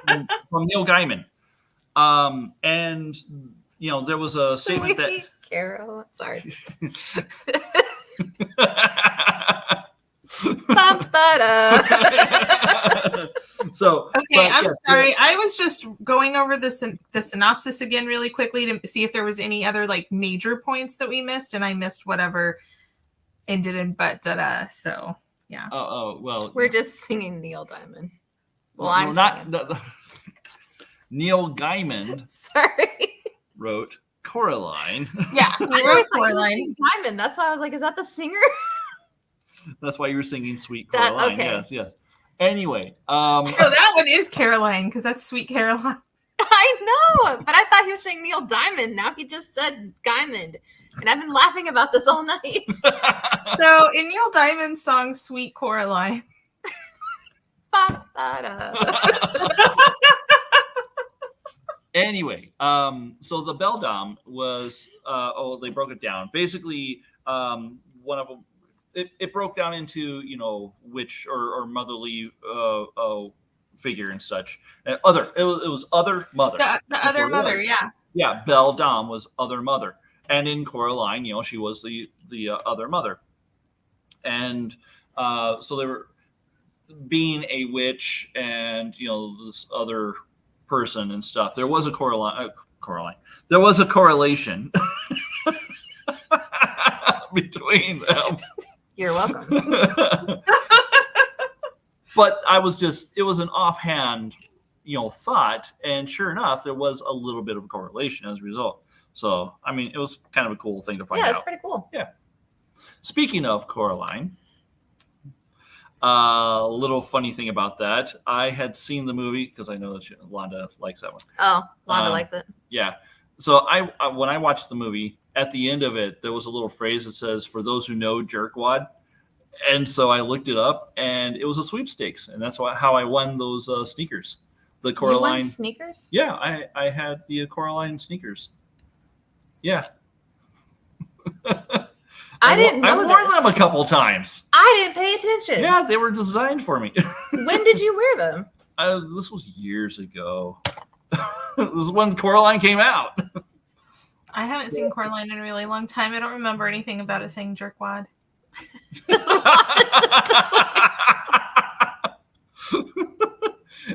movie from Neil Gaiman. And there was a statement that Sweet Carol. Sorry. So Okay, I'm sorry. I was just going over the synopsis again really quickly to see if there was any other like major points that we missed, and I missed whatever ended in but da-da. So yeah. Well, We're just singing Neil Diamond. Well, no, I'm not singing. Neil Gaiman Sorry. wrote Coraline. Yeah, I we always wrote thought you were Coraline. saying Diamond. That's why I was like, is that the singer? That's why you were singing Sweet Caroline. Okay. Yes. Anyway, No, that one is Caroline because that's Sweet Caroline. I know, but I thought he was saying Neil Diamond. Now he just said Diamond, and I've been laughing about this all night. So in Neil Diamond's song "Sweet Coraline," Anyway, so the beldam was they broke it down. Basically, one of them it broke down into witch or motherly figure and such. And it was other mother. The other mother, yeah. Yeah, beldam was other mother, and in Coraline, she was the other mother, and so they were being a witch and this other person and stuff. There was a Coraline. There was a correlation between them. You're welcome. But it was an offhand, thought, and sure enough, there was a little bit of a correlation as a result. So, I mean, it was kind of a cool thing to find out. Yeah, it's pretty cool. Yeah. Speaking of Coraline, a little funny thing about that, I had seen the movie because I know that Londa likes that one. Oh, Londa likes it. Yeah. So when I watched the movie, at the end of it, there was a little phrase that says, "For those who know jerkwad." And so I looked it up, and it was a sweepstakes, and that's how I won those sneakers. The Coraline. You won sneakers? Yeah, I had the Coraline sneakers. Yeah. I didn't know I wore them a couple times. I didn't pay attention. Yeah, they were designed for me. When did you wear them? This was years ago. This is when Coraline came out. I haven't seen Coraline in a really long time. I don't remember anything about it saying jerkwad.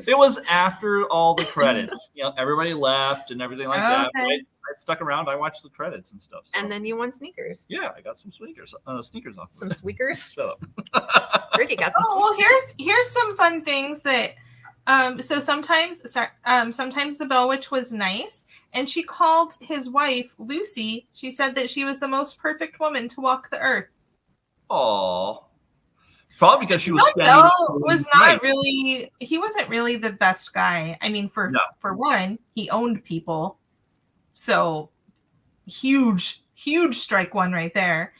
It was after all the credits. Everybody left and everything like that. But I stuck around. I watched the credits and stuff. So. And then you won sneakers. Yeah, I got some sneakers off. Some squeakers. Shut up. Ricky got some. Oh well, here's some fun things that. So sometimes the Bell Witch was nice, and she called his wife Lucy. She said that she was the most perfect woman to walk the earth. Aw. Probably because she was standing. Bell was not really. He wasn't really the best guy. I mean, for one, he owned people, so huge strike one right there.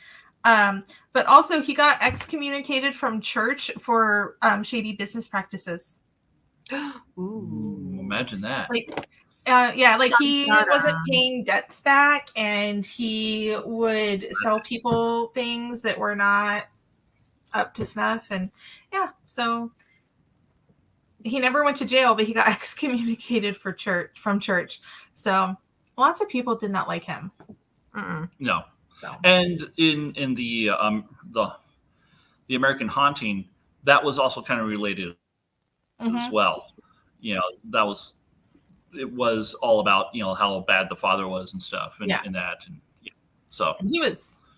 But also he got excommunicated from church for shady business practices. Ooh. Imagine that. He wasn't paying debts back, and he would sell people things that were not up to snuff, and so he never went to jail, but he got excommunicated from church. So lots of people did not like him. No. So. And in the American Haunting, that was also kind of related as well. It was all about how bad the father was and stuff, and that, and so he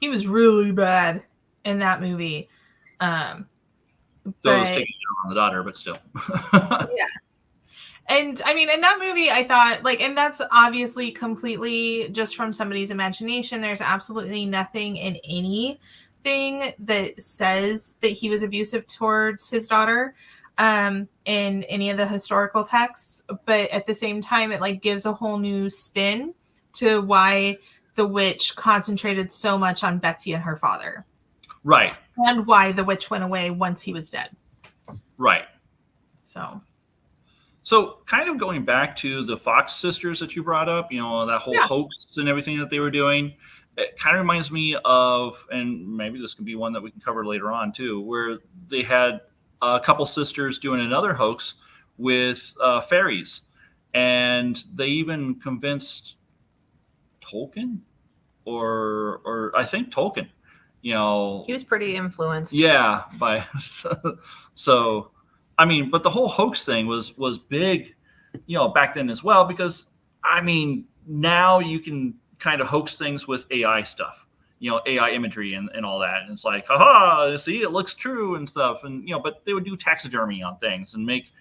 was really bad in that movie. That was taking down on the daughter, but still. Yeah. And I mean, in that movie, I thought and that's obviously completely just from somebody's imagination. There's absolutely nothing in anything that says that he was abusive towards his daughter in any of the historical texts. But at the same time, it gives a whole new spin to why the witch concentrated so much on Betsy and her father. Right. And why the witch went away once he was dead. Right. So kind of going back to the Fox sisters that you brought up, that whole hoax and everything that they were doing, it kind of reminds me of, and maybe this could be one that we can cover later on too, where they had a couple sisters doing another hoax with fairies. And they even convinced Tolkien, or I think Tolkien, he was pretty influenced. Yeah. So I mean, but the whole hoax thing was big, back then as well, because I mean, now you can kind of hoax things with AI stuff, AI imagery and all that. And it's like, haha, see, it looks true and stuff. And, but they would do taxidermy on things and make,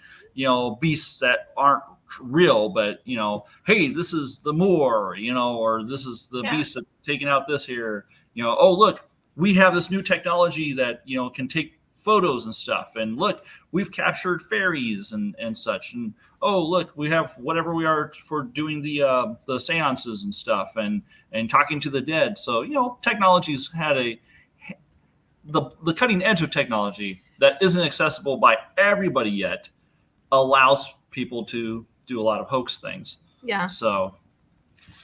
beasts that aren't real, but, hey, this is the Moor, or this is the beast that's taking out this here, oh, look, we have this new technology that, can take photos and stuff. And look, we've captured fairies and such. And, oh, look, we have whatever we are for doing the seances and stuff and talking to the dead. So, technology's had the cutting edge of technology that isn't accessible by everybody yet allows people to do a lot of hoax things. Yeah. So,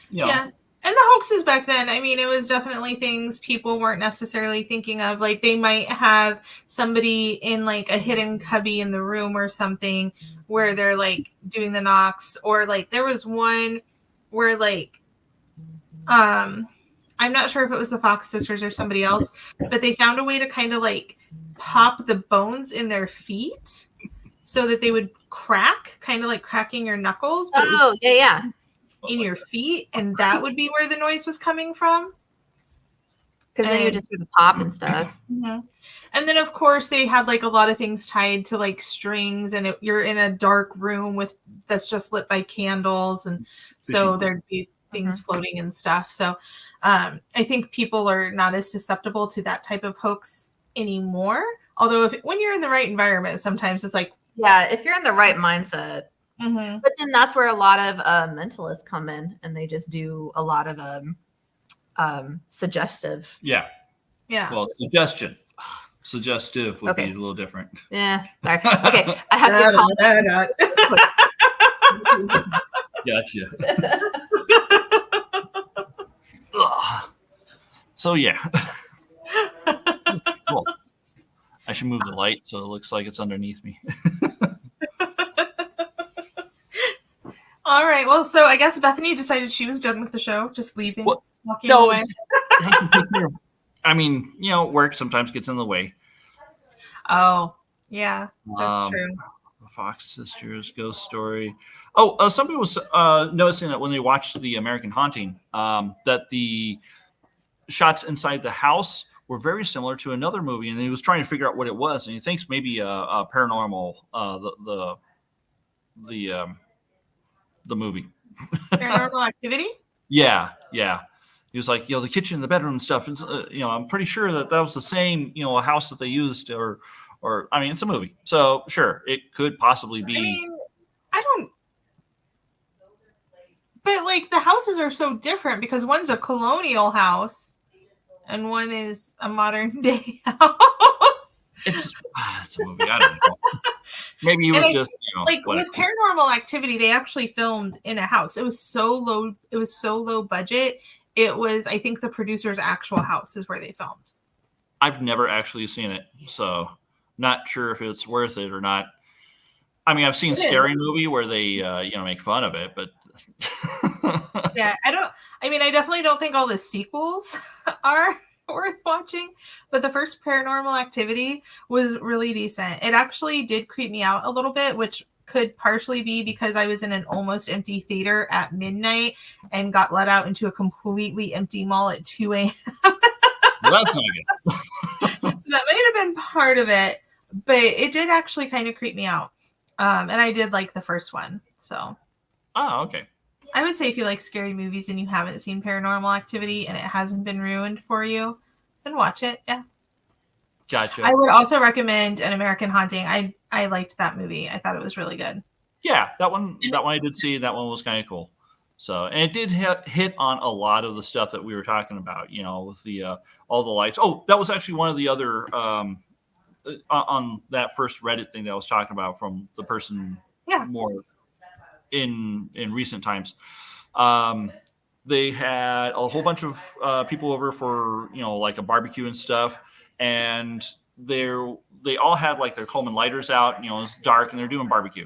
Yeah. And the hoaxes back then, I mean, it was definitely things people weren't necessarily thinking of. Like, they might have somebody in, like, a hidden cubby in the room or something where they're, like, doing the knocks. Or, like, there was one where, like, I'm not sure if it was the Fox sisters or somebody else, but they found a way to kind of, like, pop the bones in their feet so that they would crack, kind of like cracking your knuckles. But yeah. In your feet, and that would be where the noise was coming from. Because then you just hear the pop and stuff. Mm-hmm. And then, of course, they had like a lot of things tied to like strings, and you're in a dark room that's just lit by candles, and so there'd be things floating and stuff. So I think people are not as susceptible to that type of hoax anymore. Although when you're in the right environment, sometimes it's like, yeah, if you're in the right mindset. Mm-hmm. But then that's where a lot of mentalists come in, and they just do a lot of suggestive. Yeah. Well, suggestive would be a little different. Yeah. Sorry. Okay. I have to. Gotcha. So yeah. Cool. I should move the light so it looks like it's underneath me. All right. Well, so I guess Bethany decided she was done with the show, just leaving, walking away. I mean, work sometimes gets in the way. Oh, yeah, that's true. The Fox Sisters, Ghost Story. Oh, somebody was noticing that when they watched The American Haunting, that the shots inside the house were very similar to another movie, and he was trying to figure out what it was, and he thinks maybe a paranormal, the movie. Paranormal Activity? Yeah. He was like, the kitchen, the bedroom stuff. And, I'm pretty sure that was the same, a house that they used or I mean, it's a movie. So sure, it could possibly be. I mean, but like the houses are so different because one's a colonial house and one is a modern day house. It's a movie. I don't know. Maybe he was just, like whatever. With Paranormal Activity, they actually filmed in a house. It was so low. It was so low budget. It was, I think, the producer's actual house is where they filmed. I've never actually seen it, so not sure if it's worth it or not. I mean, I've seen Scary Movie where they, make fun of it, but yeah, I definitely don't think all the sequels are worth watching, but the first Paranormal Activity was really decent. It actually did creep me out a little bit, which could partially be because I was in an almost empty theater at midnight and got let out into a completely empty mall at 2 a.m. Well, that's not good. So that might have been part of it, but it did actually kind of creep me out. And I did like the first one. So. Oh, okay. I would say if you like scary movies and you haven't seen Paranormal Activity and it hasn't been ruined for you, then watch it. Yeah. Gotcha. I would also recommend An American Haunting. I liked that movie. I thought it was really good. Yeah, that one I did see. That one was kind of cool. So, and it did hit on a lot of the stuff that we were talking about, with the all the lights. Oh, that was actually one of the other on that first Reddit thing that I was talking about from the person more in recent times. They had a whole bunch of people over for, like a barbecue and stuff. And they all had like their Coleman lighters out, it's dark and they're doing barbecue.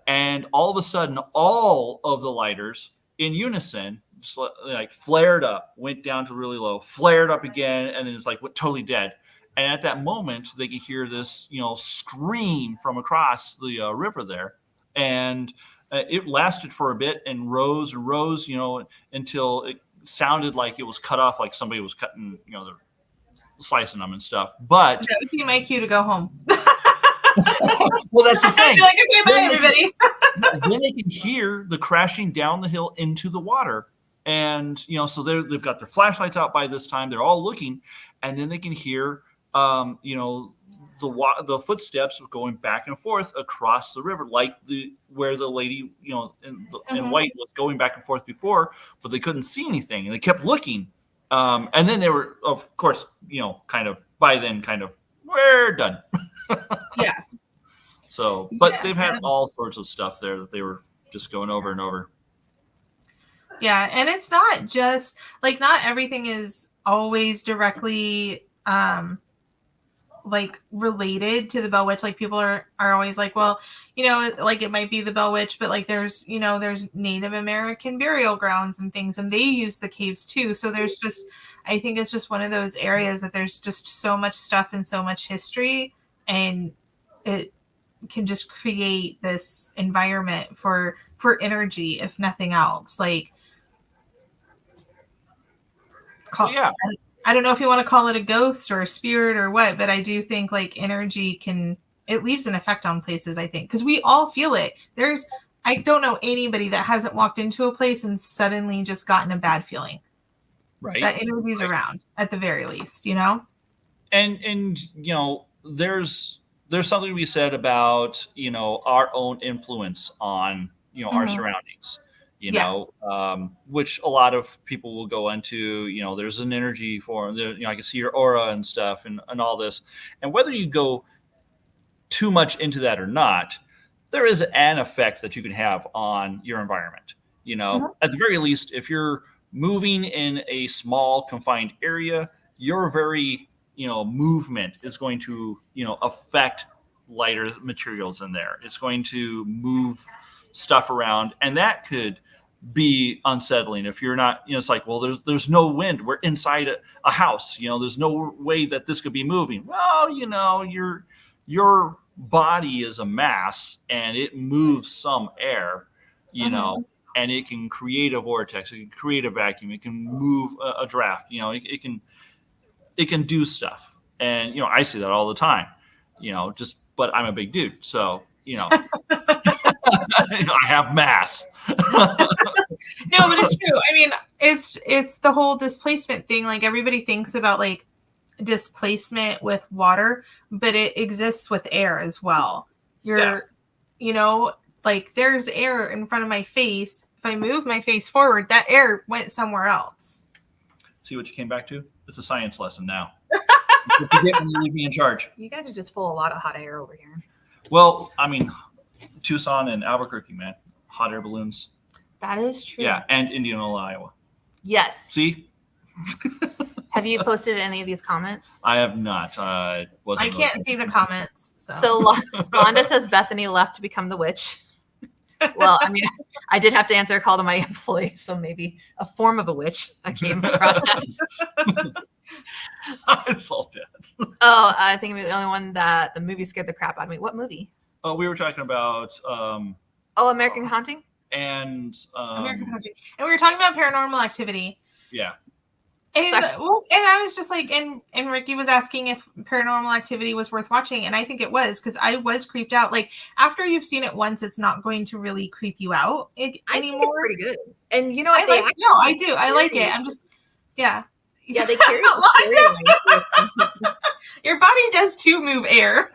And all of a sudden, all of the lighters in unison just like flared up, went down to really low, flared up again, and then it's like totally dead. And at that moment, they could hear this, scream from across the river there. And it lasted for a bit and rose, until it sounded like it was cut off, like somebody was cutting, they're slicing them and stuff. But that would be my cue to go home. Well, that's the thing. Like, okay, bye, everybody. Then they can hear the crashing down the hill into the water. And, so they've got their flashlights out by this time. They're all looking, and then they can hear, the footsteps going back and forth across the river, like where the lady, in white was going back and forth before, but they couldn't see anything, and they kept looking. And then they were, of course, by then, we're done. Yeah. So, but they've had all sorts of stuff there that they were just going over and over. Yeah, and it's not just like, not everything is always directly like related to the Bell Witch. Like, people are always like, well, like it might be the Bell Witch, but like there's Native American burial grounds and things, and they use the caves too. So I think it's just one of those areas that there's just so much stuff and so much history, and it can just create this environment for energy, if nothing else. Like, I don't know if you want to call it a ghost or a spirit or what, but I do think like energy it leaves an effect on places, I think, because we all feel it. I don't know anybody that hasn't walked into a place and suddenly just gotten a bad feeling. Right. That energy's around at the very least, And there's something to be said about, our own influence on, our surroundings. Which a lot of people will go into. There's an energy form. I can see your aura and stuff, and all this. And whether you go too much into that or not, there is an effect that you can have on your environment. At the very least, if you're moving in a small confined area, your very movement is going to affect lighter materials in there. It's going to move stuff around, and that could be unsettling if you're not, it's like, well, there's no wind, we're inside a house, there's no way that this could be moving. Well, your body is a mass, and it moves some air, and it can create a vortex, it can create a vacuum, it can move a draft, it can do stuff. And I see that all the time, but I'm a big dude, so I have mass. No, but it's true. I mean, it's the whole displacement thing. Like, everybody thinks about like displacement with water, but it exists with air as well. Like, there's air in front of my face. If I move my face forward, that air went somewhere else. See what you came back to? It's a science lesson now. You get when you leave me in charge. You guys are just full of a lot of hot air over here. Well, I mean, Tucson and Albuquerque, man, hot air balloons. That is true. Yeah, and Indianola, Iowa. Yes. See? Have you posted any of these comments? I have not. I can't see the comments. So Londa says Bethany left to become the witch. Well, I mean, I did have to answer a call to my employee, so maybe a form of a witch I came across as. I saw that. Oh, I think I'm the only one that the movie scared the crap out of me. What movie? Oh, we were talking about American Haunting? And American Haunting. And we were talking about Paranormal Activity. Yeah. And I was just like, and Rikki was asking if Paranormal Activity was worth watching, and I think it was, because I was creeped out. Like, after you've seen it once, it's not going to really creep you out anymore. I think it's pretty good. And I do. I like it. I'm just, yeah. Yeah, they carry Your body does too move air.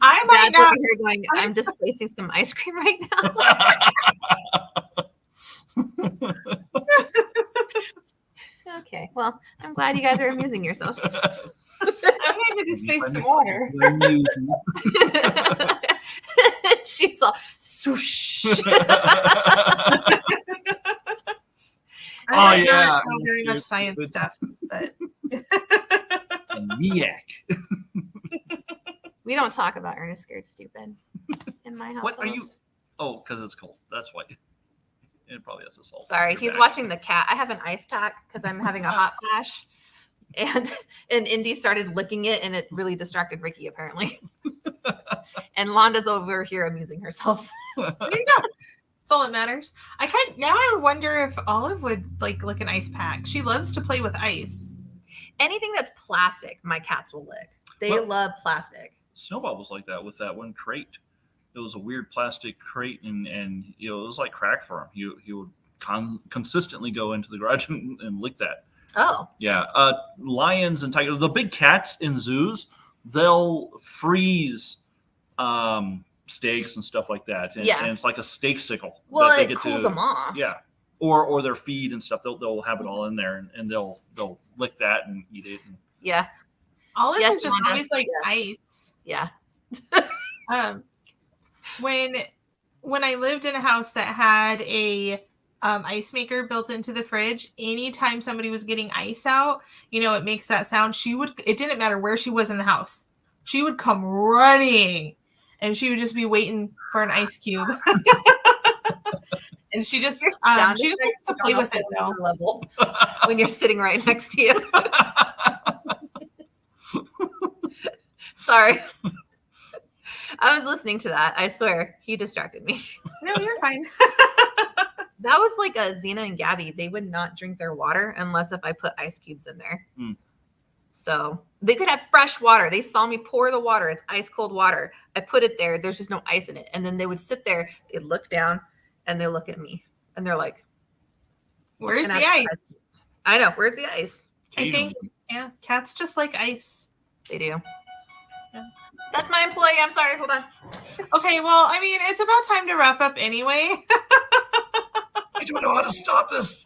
I might Dad's not. over here going, I'm displacing some ice cream right now. Okay, well, I'm glad you guys are amusing yourselves. I'm going to displace some water. She saw swoosh. I don't know very much science stuff, but we don't talk about Ernest Scared Stupid in my house. What are you? Oh, because it's cold. That's why. It probably has a salt. Sorry, he's watching the cat. I have an ice pack because I'm having a hot flash, and Indy started licking it, and it really distracted Rikki apparently. And Londa's over here amusing herself. There you go. That's all that matters. I wonder if Olive would like lick an ice pack. She loves to play with ice. Anything that's plastic, my cats will lick. They love plastic. Snowball was like that with that one crate. It was a weird plastic crate, and it was like crack for him. He would consistently go into the garage and lick that. Oh. Yeah. Lions and tigers, the big cats in zoos, they'll freeze steaks and stuff like that. And it's like a steak sickle. Well, that they it get cools them off. Yeah. Or their feed and stuff. They'll have it all in there and they'll lick that and eat it. Yeah. Olive is just always like ice. Yeah. When I lived in a house that had a ice maker built into the fridge, anytime somebody was getting ice out, it makes that sound. It didn't matter where she was in the house. She would come running and she would just be waiting for an ice cube. And she just likes to play with it though. Level when you're sitting right next to you. Sorry. I was listening to that. I swear. He distracted me. No, you're fine. That was like a Xena and Gabby. They would not drink their water unless if I put ice cubes in there. Mm. So they could have fresh water. They saw me pour the water. It's ice cold water. I put it there. There's just no ice in it. And then they would sit there. They'd look down and they look at me. And they're like, where's the ice? I know. Where's the ice? I think, cats just like ice. They do. Yeah. That's my employee. I'm sorry. Hold on. Okay, well, I mean, it's about time to wrap up anyway. I don't know how to stop this.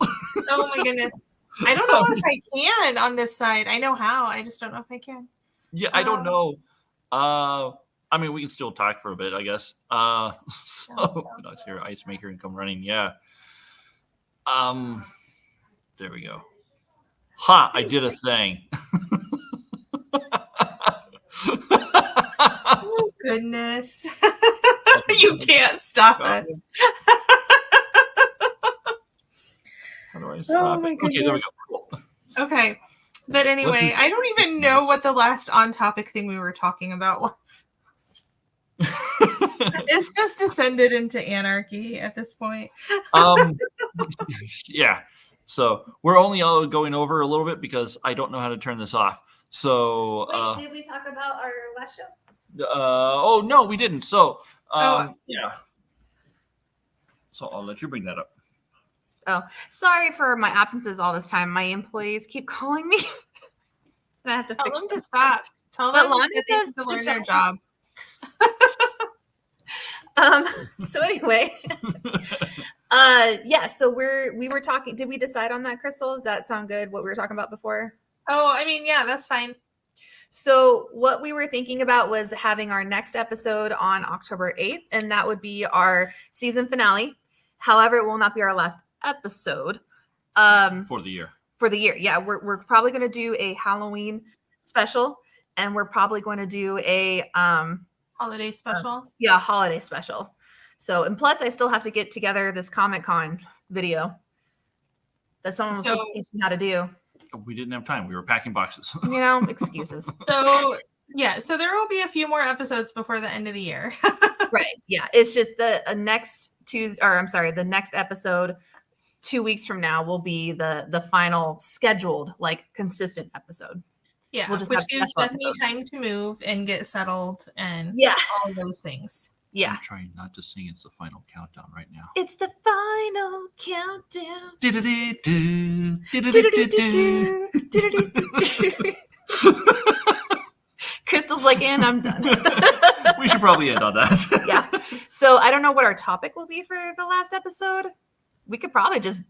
Oh my goodness. I don't know if I can on this side. I know how. I just don't know if I can. Yeah, I don't know. I mean, we can still talk for a bit, I guess. It's your ice maker and come running. Yeah. There we go. Ha! I did a thing. Oh goodness. You can't stop us. How do I stop my it? Okay, there we go. Cool. Okay. But anyway, I don't even know what the last on-topic thing we were talking about was. It's just descended into anarchy at this point. Yeah. So we're only going over a little bit because I don't know how to turn this off. So Wait, did we talk about our last show? Oh no, we didn't. So yeah. So I'll let you bring that up. Oh, sorry for my absences all this time. My employees keep calling me. And I have to Tell fix them to stop. Tell them that they have to learn their job. So anyway, so we were talking. Did we decide on that, Crystal? Does that sound good? What we were talking about before? Oh, I mean, yeah, that's fine. So what we were thinking about was having our next episode on October 8th, and that would be our season finale. However, it will not be our last episode. For the year. For the year. Yeah, we're probably going to do a Halloween special, and we're probably going to do a holiday special. Holiday special. So, and plus I still have to get together this Comic-Con video that someone was supposed to teach me how to do. We didn't have time. We were packing boxes. Excuses. So there will be a few more episodes before the end of the year. Right. Yeah. It's just the next the next episode 2 weeks from now will be the final scheduled, like, consistent episode. Yeah. We'll just which have gives Stephanie time to move and get settled and all those things. Yeah. I'm trying not to sing. It's the final countdown right now. It's the final countdown. Crystal's like, and I'm done. We should probably end on that. Yeah. So I don't know what our topic will be for the last episode. We could probably just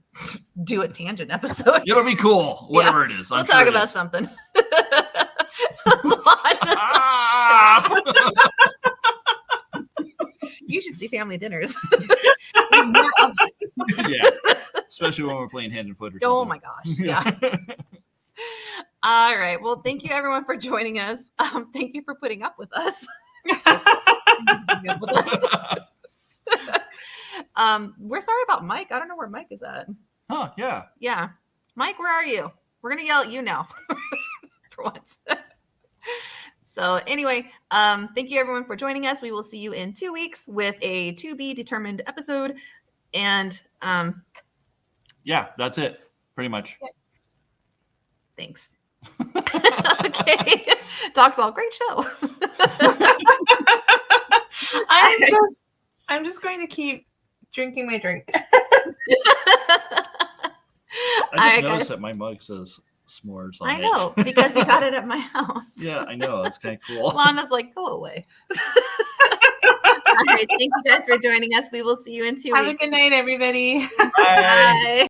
do a tangent episode. It'll be cool. Whatever it is. We'll talk about something. You should see family dinners. Yeah. Especially when we're playing hand and foot or something. Oh my gosh. Yeah. All right. Well, thank you everyone for joining us. Thank you for putting up with us. We're sorry about Mike. I don't know where Mike is at. Huh, yeah. Yeah. Mike, where are you? We're going to yell at you now. For once. So anyway, thank you everyone for joining us. We will see you in 2 weeks with a to be determined episode. And yeah, that's it. Pretty much. Thanks. Okay. Doc's all great show. I'm just going to keep drinking my drink. I just noticed that my mug says s'mores on it. I know, because you got it at my house. Yeah, I know. It's kind of cool. Lana's like, go away. All right. Thank you guys for joining us. We will see you in 2 weeks. Have a good night, everybody. Bye. Bye.